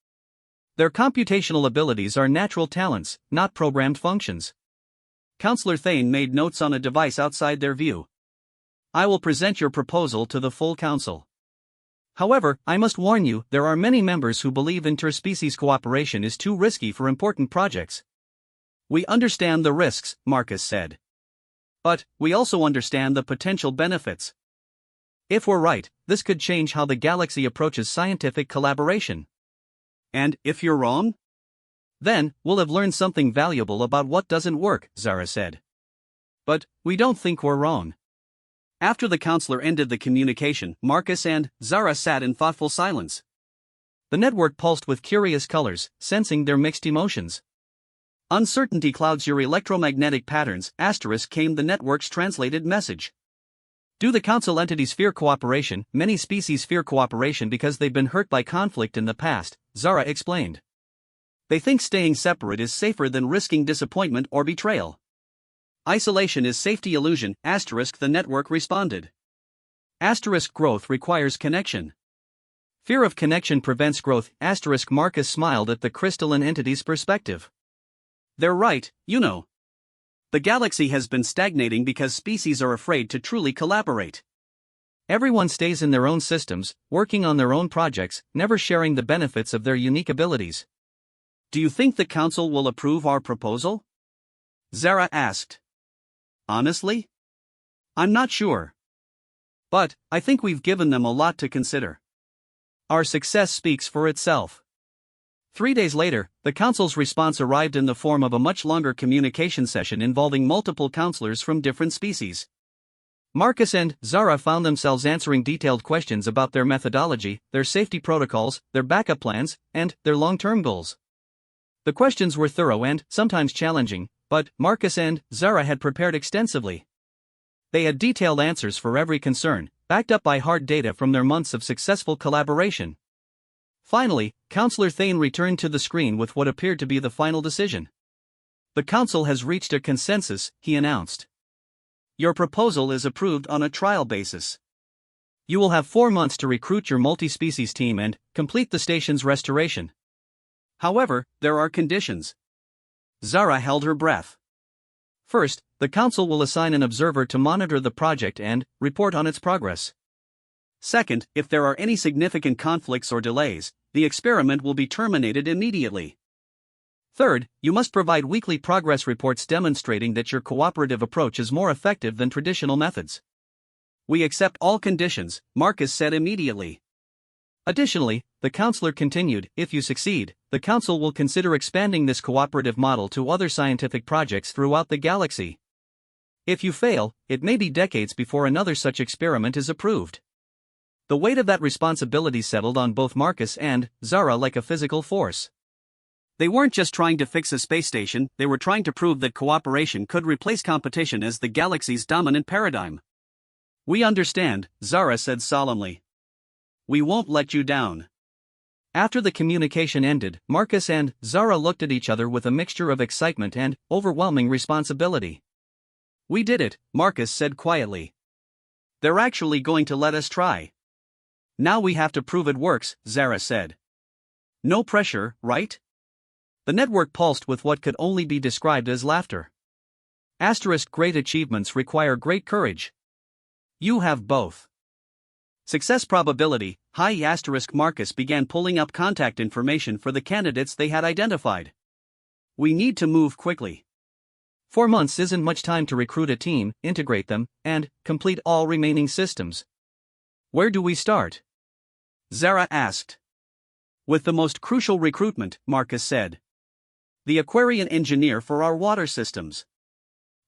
Speaker 1: Their computational abilities are natural talents, not programmed functions. Counselor Thane made notes on a device outside their view. I will present your proposal to the full council. However, I must warn you, there are many members who believe interspecies cooperation is too risky for important projects. We understand the risks, Marcus said. But, we also understand the potential benefits. If we're right, this could change how the galaxy approaches scientific collaboration. And, if you're wrong? Then, we'll have learned something valuable about what doesn't work, Zara said. But, we don't think we're wrong. After the counselor ended the communication, Marcus and Zara sat in thoughtful silence. The network pulsed with curious colors, sensing their mixed emotions. Uncertainty clouds your electromagnetic patterns, came the network's translated message. Do the council entities fear cooperation? Many species fear cooperation because they've been hurt by conflict in the past, Zara explained. They think staying separate is safer than risking disappointment or betrayal. Isolation is safety illusion, the network responded. Growth requires connection. Fear of connection prevents growth, Marcus smiled at the crystalline entity's perspective. They're right, you know. The galaxy has been stagnating because species are afraid to truly collaborate. Everyone stays in their own systems, working on their own projects, never sharing the benefits of their unique abilities. Do you think the council will approve our proposal? Zara asked. Honestly? I'm not sure. But, I think we've given them a lot to consider. Our success speaks for itself. 3 days later, the council's response arrived in the form of a much longer communication session involving multiple counselors from different species. Marcus and Zara found themselves answering detailed questions about their methodology, their safety protocols, their backup plans, and their long-term goals. The questions were thorough and sometimes challenging, but Marcus and Zara had prepared extensively. They had detailed answers for every concern, backed up by hard data from their months of successful collaboration. Finally, Counselor Thane returned to the screen with what appeared to be the final decision. The council has reached a consensus, he announced. Your proposal is approved on a trial basis. You will have 4 months to recruit your multi-species team and complete the station's restoration. However, there are conditions. Zara held her breath. First, the council will assign an observer to monitor the project and report on its progress. Second, if there are any significant conflicts or delays, the experiment will be terminated immediately. Third, you must provide weekly progress reports demonstrating that your cooperative approach is more effective than traditional methods. We accept all conditions, Marcus said immediately. Additionally, the counselor continued, if you succeed, the council will consider expanding this cooperative model to other scientific projects throughout the galaxy. If you fail, it may be decades before another such experiment is approved. The weight of that responsibility settled on both Marcus and Zara like a physical force. They weren't just trying to fix a space station, they were trying to prove that cooperation could replace competition as the galaxy's dominant paradigm. We understand, Zara said solemnly. We won't let you down. After the communication ended, Marcus and Zara looked at each other with a mixture of excitement and overwhelming responsibility. We did it, Marcus said quietly. They're actually going to let us try. Now we have to prove it works, Zara said. No pressure, right? The network pulsed with what could only be described as laughter. Great achievements require great courage. You have both. Success probability, high. Marcus began pulling up contact information for the candidates they had identified. We need to move quickly. 4 months isn't much time to recruit a team, integrate them, and complete all remaining systems. Where do we start? Zara asked. With the most crucial recruitment, Marcus said. The Aquarian engineer for our water systems.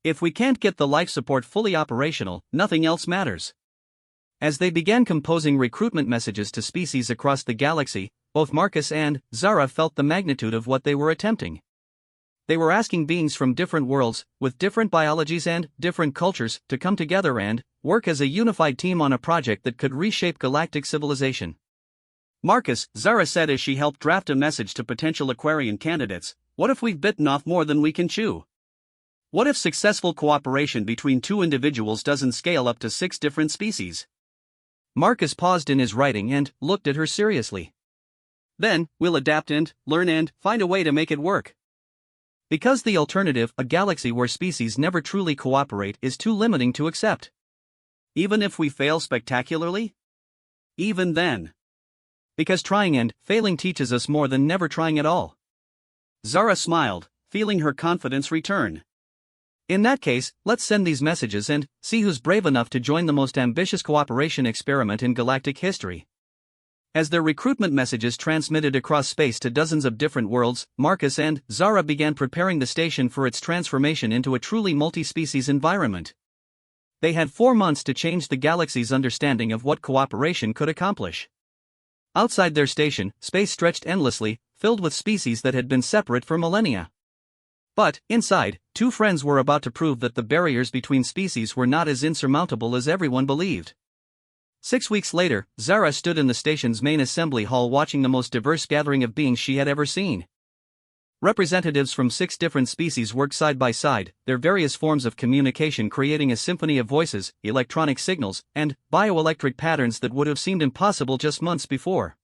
Speaker 1: If we can't get the life support fully operational, nothing else matters. As they began composing recruitment messages to species across the galaxy, both Marcus and Zara felt the magnitude of what they were attempting. They were asking beings from different worlds, with different biologies and different cultures, to come together and work as a unified team on a project that could reshape galactic civilization. Marcus, Zara said as she helped draft a message to potential Aquarian candidates, what if we've bitten off more than we can chew? What if successful cooperation between 2 individuals doesn't scale up to 6 different species? Marcus paused in his writing and looked at her seriously. Then, we'll adapt and learn and find a way to make it work. Because the alternative, a galaxy where species never truly cooperate, is too limiting to accept. Even if we fail spectacularly? Even then. Because trying and failing teaches us more than never trying at all. Zara smiled, feeling her confidence return. In that case, let's send these messages and see who's brave enough to join the most ambitious cooperation experiment in galactic history. As their recruitment messages transmitted across space to dozens of different worlds, Marcus and Zara began preparing the station for its transformation into a truly multi-species environment. They had 4 months to change the galaxy's understanding of what cooperation could accomplish. Outside their station, space stretched endlessly, filled with species that had been separate for millennia. But, inside, two friends were about to prove that the barriers between species were not as insurmountable as everyone believed. 6 weeks later, Zara stood in the station's main assembly hall watching the most diverse gathering of beings she had ever seen. Representatives from 6 different species worked side by side, their various forms of communication creating a symphony of voices, electronic signals, and bioelectric patterns that would have seemed impossible just months before.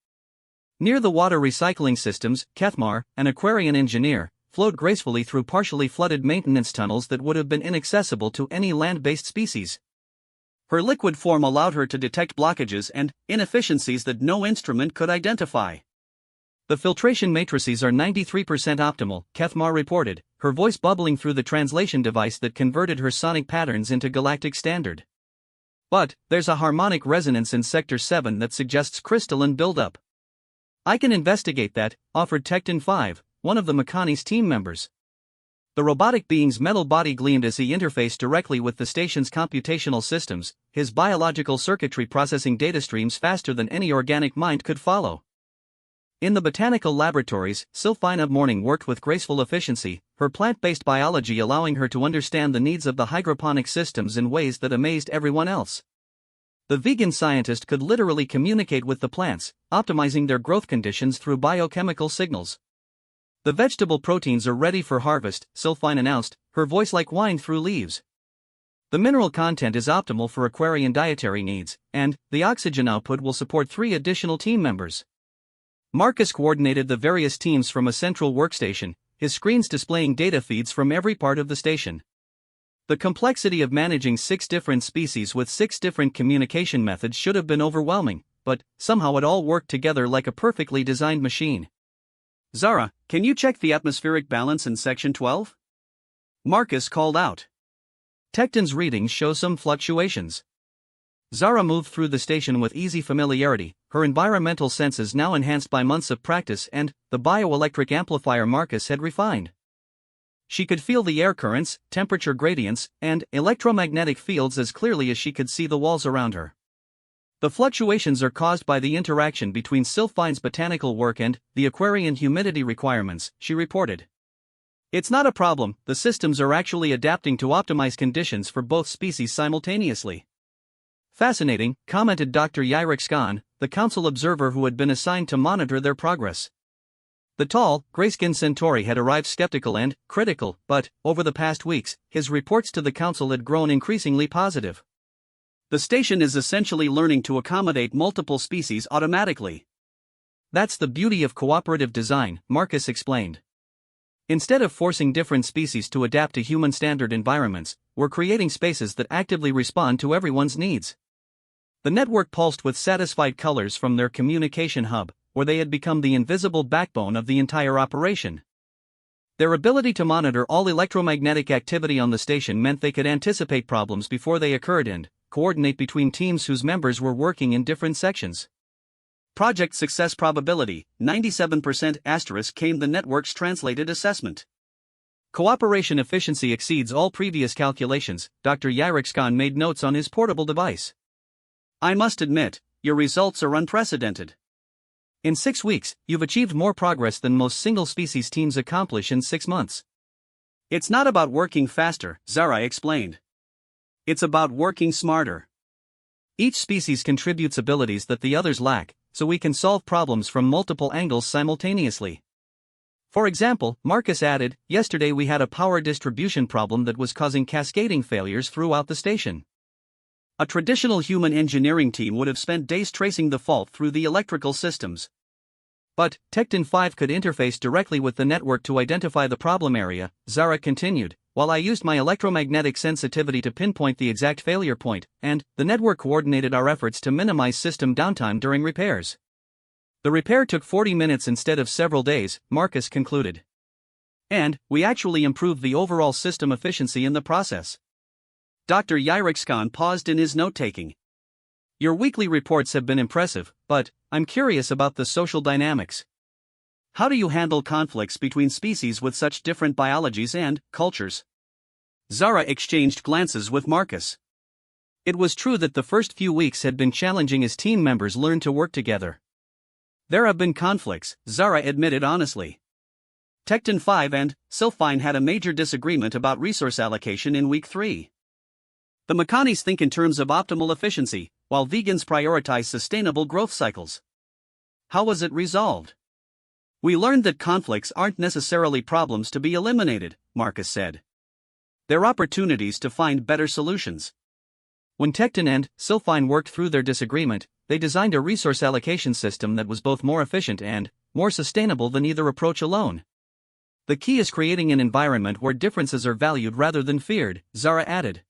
Speaker 1: Near the water recycling systems, Kethmar, an Aquarian engineer, flowed gracefully through partially flooded maintenance tunnels that would have been inaccessible to any land-based species. Her liquid form allowed her to detect blockages and inefficiencies that no instrument could identify. The filtration matrices are 93% optimal, Kethmar reported, her voice bubbling through the translation device that converted her sonic patterns into galactic standard. But, there's a harmonic resonance in Sector 7 that suggests crystalline buildup. I can investigate that, offered Tecton 5, one of the Makani's team members. The robotic being's metal body gleamed as he interfaced directly with the station's computational systems, his biological circuitry processing data streams faster than any organic mind could follow. In the botanical laboratories, Sylphina Morning worked with graceful efficiency, her plant-based biology allowing her to understand the needs of the hydroponic systems in ways that amazed everyone else. The vegan scientist could literally communicate with the plants, optimizing their growth conditions through biochemical signals. The vegetable proteins are ready for harvest, Sylphine announced, her voice like wine through leaves. The mineral content is optimal for Aquarian dietary needs, and the oxygen output will support 3 additional team members. Marcus coordinated the various teams from a central workstation, his screens displaying data feeds from every part of the station. The complexity of managing 6 different species with 6 different communication methods should have been overwhelming, but somehow it all worked together like a perfectly designed machine. Zara, can you check the atmospheric balance in Section 12? Marcus called out. Tecton's readings show some fluctuations. Zara moved through the station with easy familiarity, her environmental senses now enhanced by months of practice and the bioelectric amplifier Marcus had refined. She could feel the air currents, temperature gradients, and electromagnetic fields as clearly as she could see the walls around her. The fluctuations are caused by the interaction between Sylphine's botanical work and the Aquarian humidity requirements, she reported. It's not a problem, the systems are actually adapting to optimize conditions for both species simultaneously. Fascinating, commented Dr. Yrick Skan, the council observer who had been assigned to monitor their progress. The tall, gray-skinned Centauri had arrived skeptical and critical, but, over the past weeks, his reports to the council had grown increasingly positive. The station is essentially learning to accommodate multiple species automatically. That's the beauty of cooperative design, Marcus explained. Instead of forcing different species to adapt to human standard environments, we're creating spaces that actively respond to everyone's needs. The network pulsed with satisfied colors from their communication hub, where they had become the invisible backbone of the entire operation. Their ability to monitor all electromagnetic activity on the station meant they could anticipate problems before they occurred and coordinate between teams whose members were working in different sections. Project success probability, 97% * came the network's translated assessment. Cooperation efficiency exceeds all previous calculations, Dr. Yrikskan made notes on his portable device. I must admit, your results are unprecedented. In 6 weeks, you've achieved more progress than most single-species teams accomplish in 6 months. It's not about working faster, Zara explained. It's about working smarter. Each species contributes abilities that the others lack, so we can solve problems from multiple angles simultaneously. For example, Marcus added, yesterday we had a power distribution problem that was causing cascading failures throughout the station. A traditional human engineering team would have spent days tracing the fault through the electrical systems. But Tecton 5 could interface directly with the network to identify the problem area, Zara continued, while I used my electromagnetic sensitivity to pinpoint the exact failure point, and the network coordinated our efforts to minimize system downtime during repairs. The repair took 40 minutes instead of several days, Marcus concluded. And we actually improved the overall system efficiency in the process. Dr. Yrikskan paused in his note-taking. Your weekly reports have been impressive, but I'm curious about the social dynamics. How do you handle conflicts between species with such different biologies and cultures? Zara exchanged glances with Marcus. It was true that the first few weeks had been challenging as team members learned to work together. There have been conflicts, Zara admitted honestly. Tecton 5 and Sylphine had a major disagreement about resource allocation in week 3. The Mechanis think in terms of optimal efficiency, while vegans prioritize sustainable growth cycles. How was it resolved? We learned that conflicts aren't necessarily problems to be eliminated, Marcus said. They're opportunities to find better solutions. When Tecton and Sylphine worked through their disagreement, they designed a resource allocation system that was both more efficient and more sustainable than either approach alone. The key is creating an environment where differences are valued rather than feared, Zara added.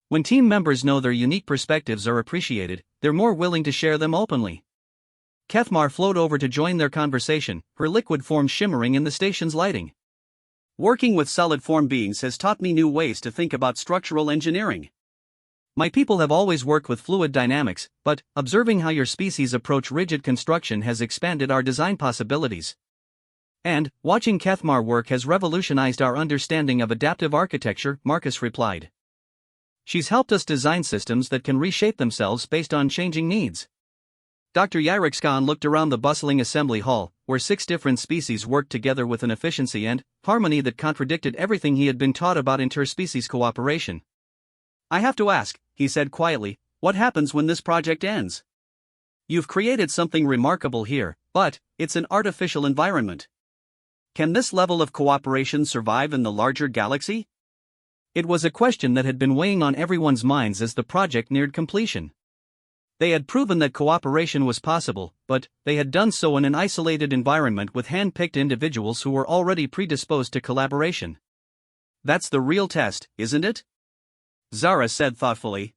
Speaker 1: When team members know their unique perspectives are appreciated, they're more willing to share them openly. Kethmar flowed over to join their conversation, her liquid form shimmering in the station's lighting. Working with solid form beings has taught me new ways to think about structural engineering. My people have always worked with fluid dynamics, but observing how your species approach rigid construction has expanded our design possibilities. And watching Kethmar work has revolutionized our understanding of adaptive architecture, Marcus replied. She's helped us design systems that can reshape themselves based on changing needs. Dr. Yrikskan looked around the bustling assembly hall, where 6 different species worked together with an efficiency and harmony that contradicted everything he had been taught about interspecies cooperation. I have to ask, he said quietly, what happens when this project ends? You've created something remarkable here, but it's an artificial environment. Can this level of cooperation survive in the larger galaxy? It was a question that had been weighing on everyone's minds as the project neared completion. They had proven that cooperation was possible, but they had done so in an isolated environment with hand-picked individuals who were already predisposed to collaboration. That's the real test, isn't it? Zara said thoughtfully.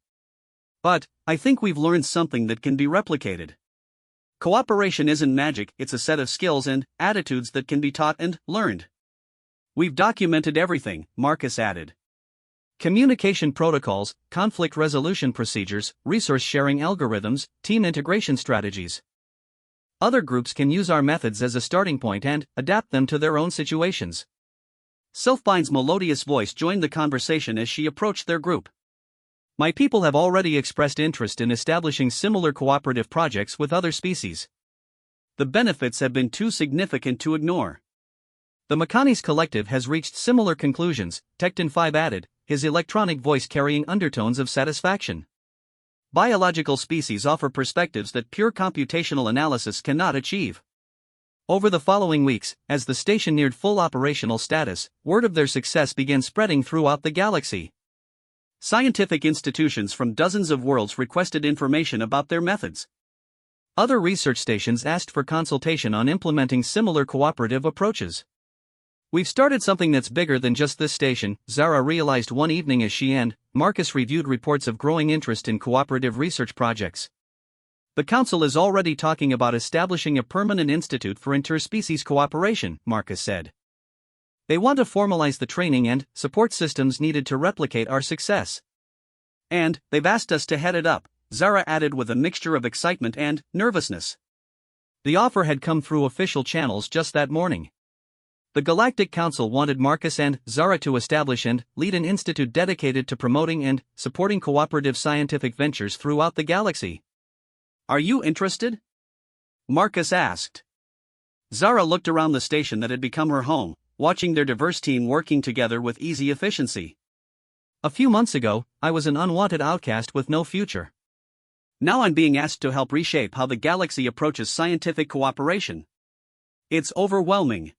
Speaker 1: But I think we've learned something that can be replicated. Cooperation isn't magic, it's a set of skills and attitudes that can be taught and learned. We've documented everything, Marcus added. Communication protocols, conflict resolution procedures, resource sharing algorithms, team integration strategies. Other groups can use our methods as a starting point and adapt them to their own situations. Sylphine's melodious voice joined the conversation as she approached their group. My people have already expressed interest in establishing similar cooperative projects with other species. The benefits have been too significant to ignore. The Mechanis Collective has reached similar conclusions, Tecton 5 added, his electronic voice carrying undertones of satisfaction. Biological species offer perspectives that pure computational analysis cannot achieve. Over the following weeks, as the station neared full operational status, word of their success began spreading throughout the galaxy. Scientific institutions from dozens of worlds requested information about their methods. Other research stations asked for consultation on implementing similar cooperative approaches. We've started something that's bigger than just this station, Zara realized one evening as she and Marcus reviewed reports of growing interest in cooperative research projects. The Council is already talking about establishing a permanent institute for interspecies cooperation, Marcus said. They want to formalize the training and support systems needed to replicate our success. And they've asked us to head it up, Zara added with a mixture of excitement and nervousness. The offer had come through official channels just that morning. The Galactic Council wanted Marcus and Zara to establish and lead an institute dedicated to promoting and supporting cooperative scientific ventures throughout the galaxy. Are you interested? Marcus asked. Zara looked around the station that had become her home, watching their diverse team working together with easy efficiency. A few months ago, I was an unwanted outcast with no future. Now I'm being asked to help reshape how the galaxy approaches scientific cooperation. It's overwhelming.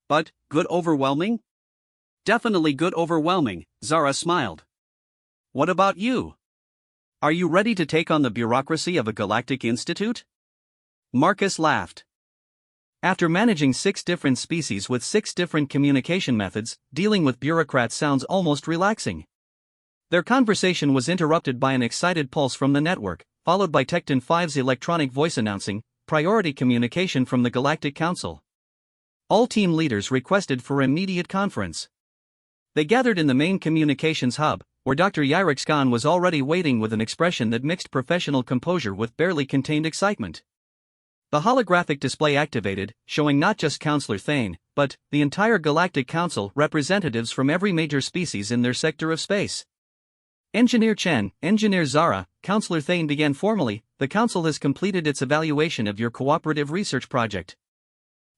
Speaker 1: But, good overwhelming? Definitely good overwhelming, Zara smiled. What about you? Are you ready to take on the bureaucracy of a galactic institute? Marcus laughed. After managing 6 different species with 6 different communication methods, dealing with bureaucrats sounds almost relaxing. Their conversation was interrupted by an excited pulse from the network, followed by Tecton 5's electronic voice announcing, "Priority communication from the Galactic Council." All team leaders requested for immediate conference. They gathered in the main communications hub, where Dr. Yrix Khan was already waiting with an expression that mixed professional composure with barely contained excitement. The holographic display activated, showing not just Counselor Thane, but the entire Galactic Council, representatives from every major species in their sector of space. Engineer Chen, Engineer Zara, Counselor Thane began formally, "The Council has completed its evaluation of your cooperative research project."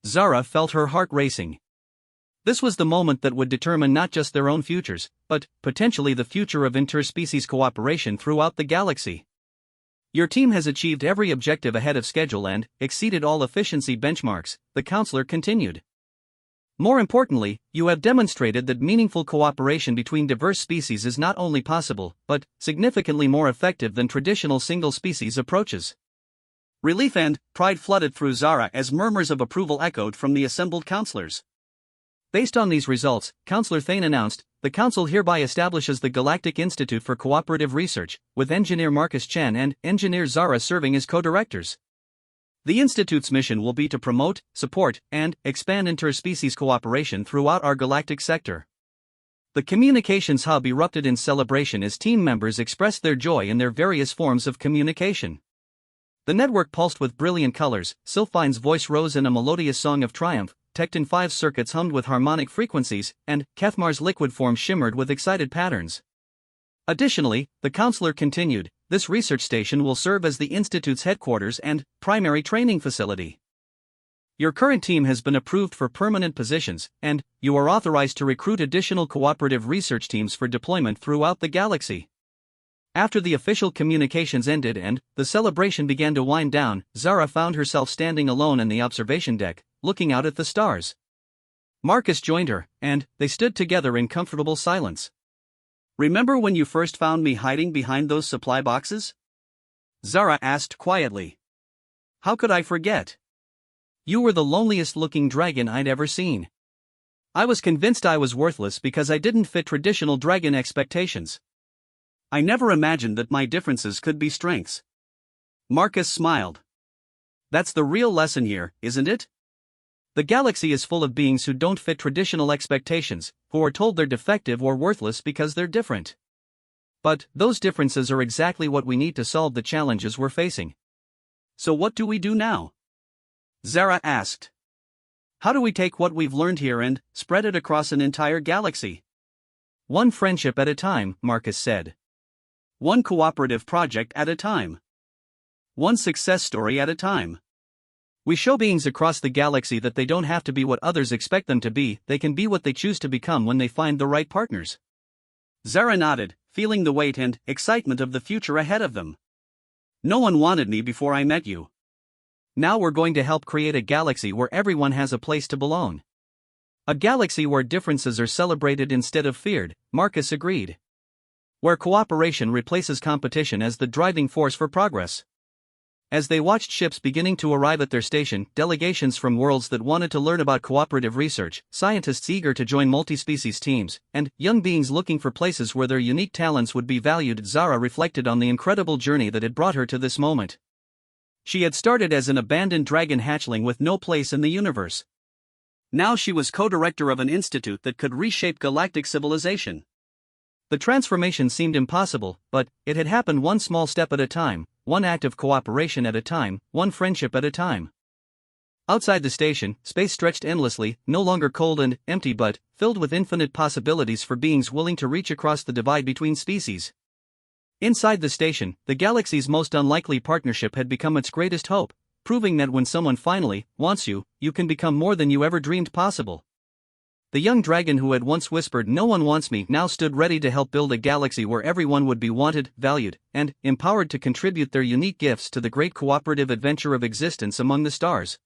Speaker 1: Zara felt her heart racing. This was the moment that would determine not just their own futures, but potentially the future of interspecies cooperation throughout the galaxy. "Your team has achieved every objective ahead of schedule and exceeded all efficiency benchmarks," the counselor continued. "More importantly, you have demonstrated that meaningful cooperation between diverse species is not only possible, but significantly more effective than traditional single-species approaches." Relief and pride flooded through Zara as murmurs of approval echoed from the assembled counselors. Based on these results, Counselor Thane announced, "The Council hereby establishes the Galactic Institute for Cooperative Research, with Engineer Marcus Chen and Engineer Zara serving as co-directors. The Institute's mission will be to promote, support, and expand interspecies cooperation throughout our galactic sector." The communications hub erupted in celebration as team members expressed their joy in their various forms of communication. The network pulsed with brilliant colors, Sylphine's voice rose in a melodious song of triumph, Tecton 5's circuits hummed with harmonic frequencies, and Kethmar's liquid form shimmered with excited patterns. Additionally, the counselor continued, "This research station will serve as the Institute's headquarters and primary training facility. Your current team has been approved for permanent positions, and you are authorized to recruit additional cooperative research teams for deployment throughout the galaxy." After the official communications ended and the celebration began to wind down, Zara found herself standing alone in the observation deck, looking out at the stars. Marcus joined her, and they stood together in comfortable silence. "Remember when you first found me hiding behind those supply boxes?" Zara asked quietly. "How could I forget? You were the loneliest-looking dragon I'd ever seen. I was convinced I was worthless because I didn't fit traditional dragon expectations. I never imagined that my differences could be strengths." Marcus smiled. "That's the real lesson here, isn't it? The galaxy is full of beings who don't fit traditional expectations, who are told they're defective or worthless because they're different. But those differences are exactly what we need to solve the challenges we're facing." "So what do we do now?" Zara asked. "How do we take what we've learned here and spread it across an entire galaxy?" "One friendship at a time," Marcus said. "One cooperative project at a time. One success story at a time. We show beings across the galaxy that they don't have to be what others expect them to be, they can be what they choose to become when they find the right partners." Zara nodded, feeling the weight and excitement of the future ahead of them. "No one wanted me before I met you. Now we're going to help create a galaxy where everyone has a place to belong. A galaxy where differences are celebrated instead of feared," Marcus agreed. "Where cooperation replaces competition as the driving force for progress." As they watched ships beginning to arrive at their station, delegations from worlds that wanted to learn about cooperative research, scientists eager to join multi-species teams, and young beings looking for places where their unique talents would be valued, Zara reflected on the incredible journey that had brought her to this moment. She had started as an abandoned dragon hatchling with no place in the universe. Now she was co-director of an institute that could reshape galactic civilization. The transformation seemed impossible, but it had happened one small step at a time, one act of cooperation at a time, one friendship at a time. Outside the station, space stretched endlessly, no longer cold and empty but filled with infinite possibilities for beings willing to reach across the divide between species. Inside the station, the galaxy's most unlikely partnership had become its greatest hope, proving that when someone finally wants you, you can become more than you ever dreamed possible. The young dragon who had once whispered, "No one wants me," now stood ready to help build a galaxy where everyone would be wanted, valued, and empowered to contribute their unique gifts to the great cooperative adventure of existence among the stars.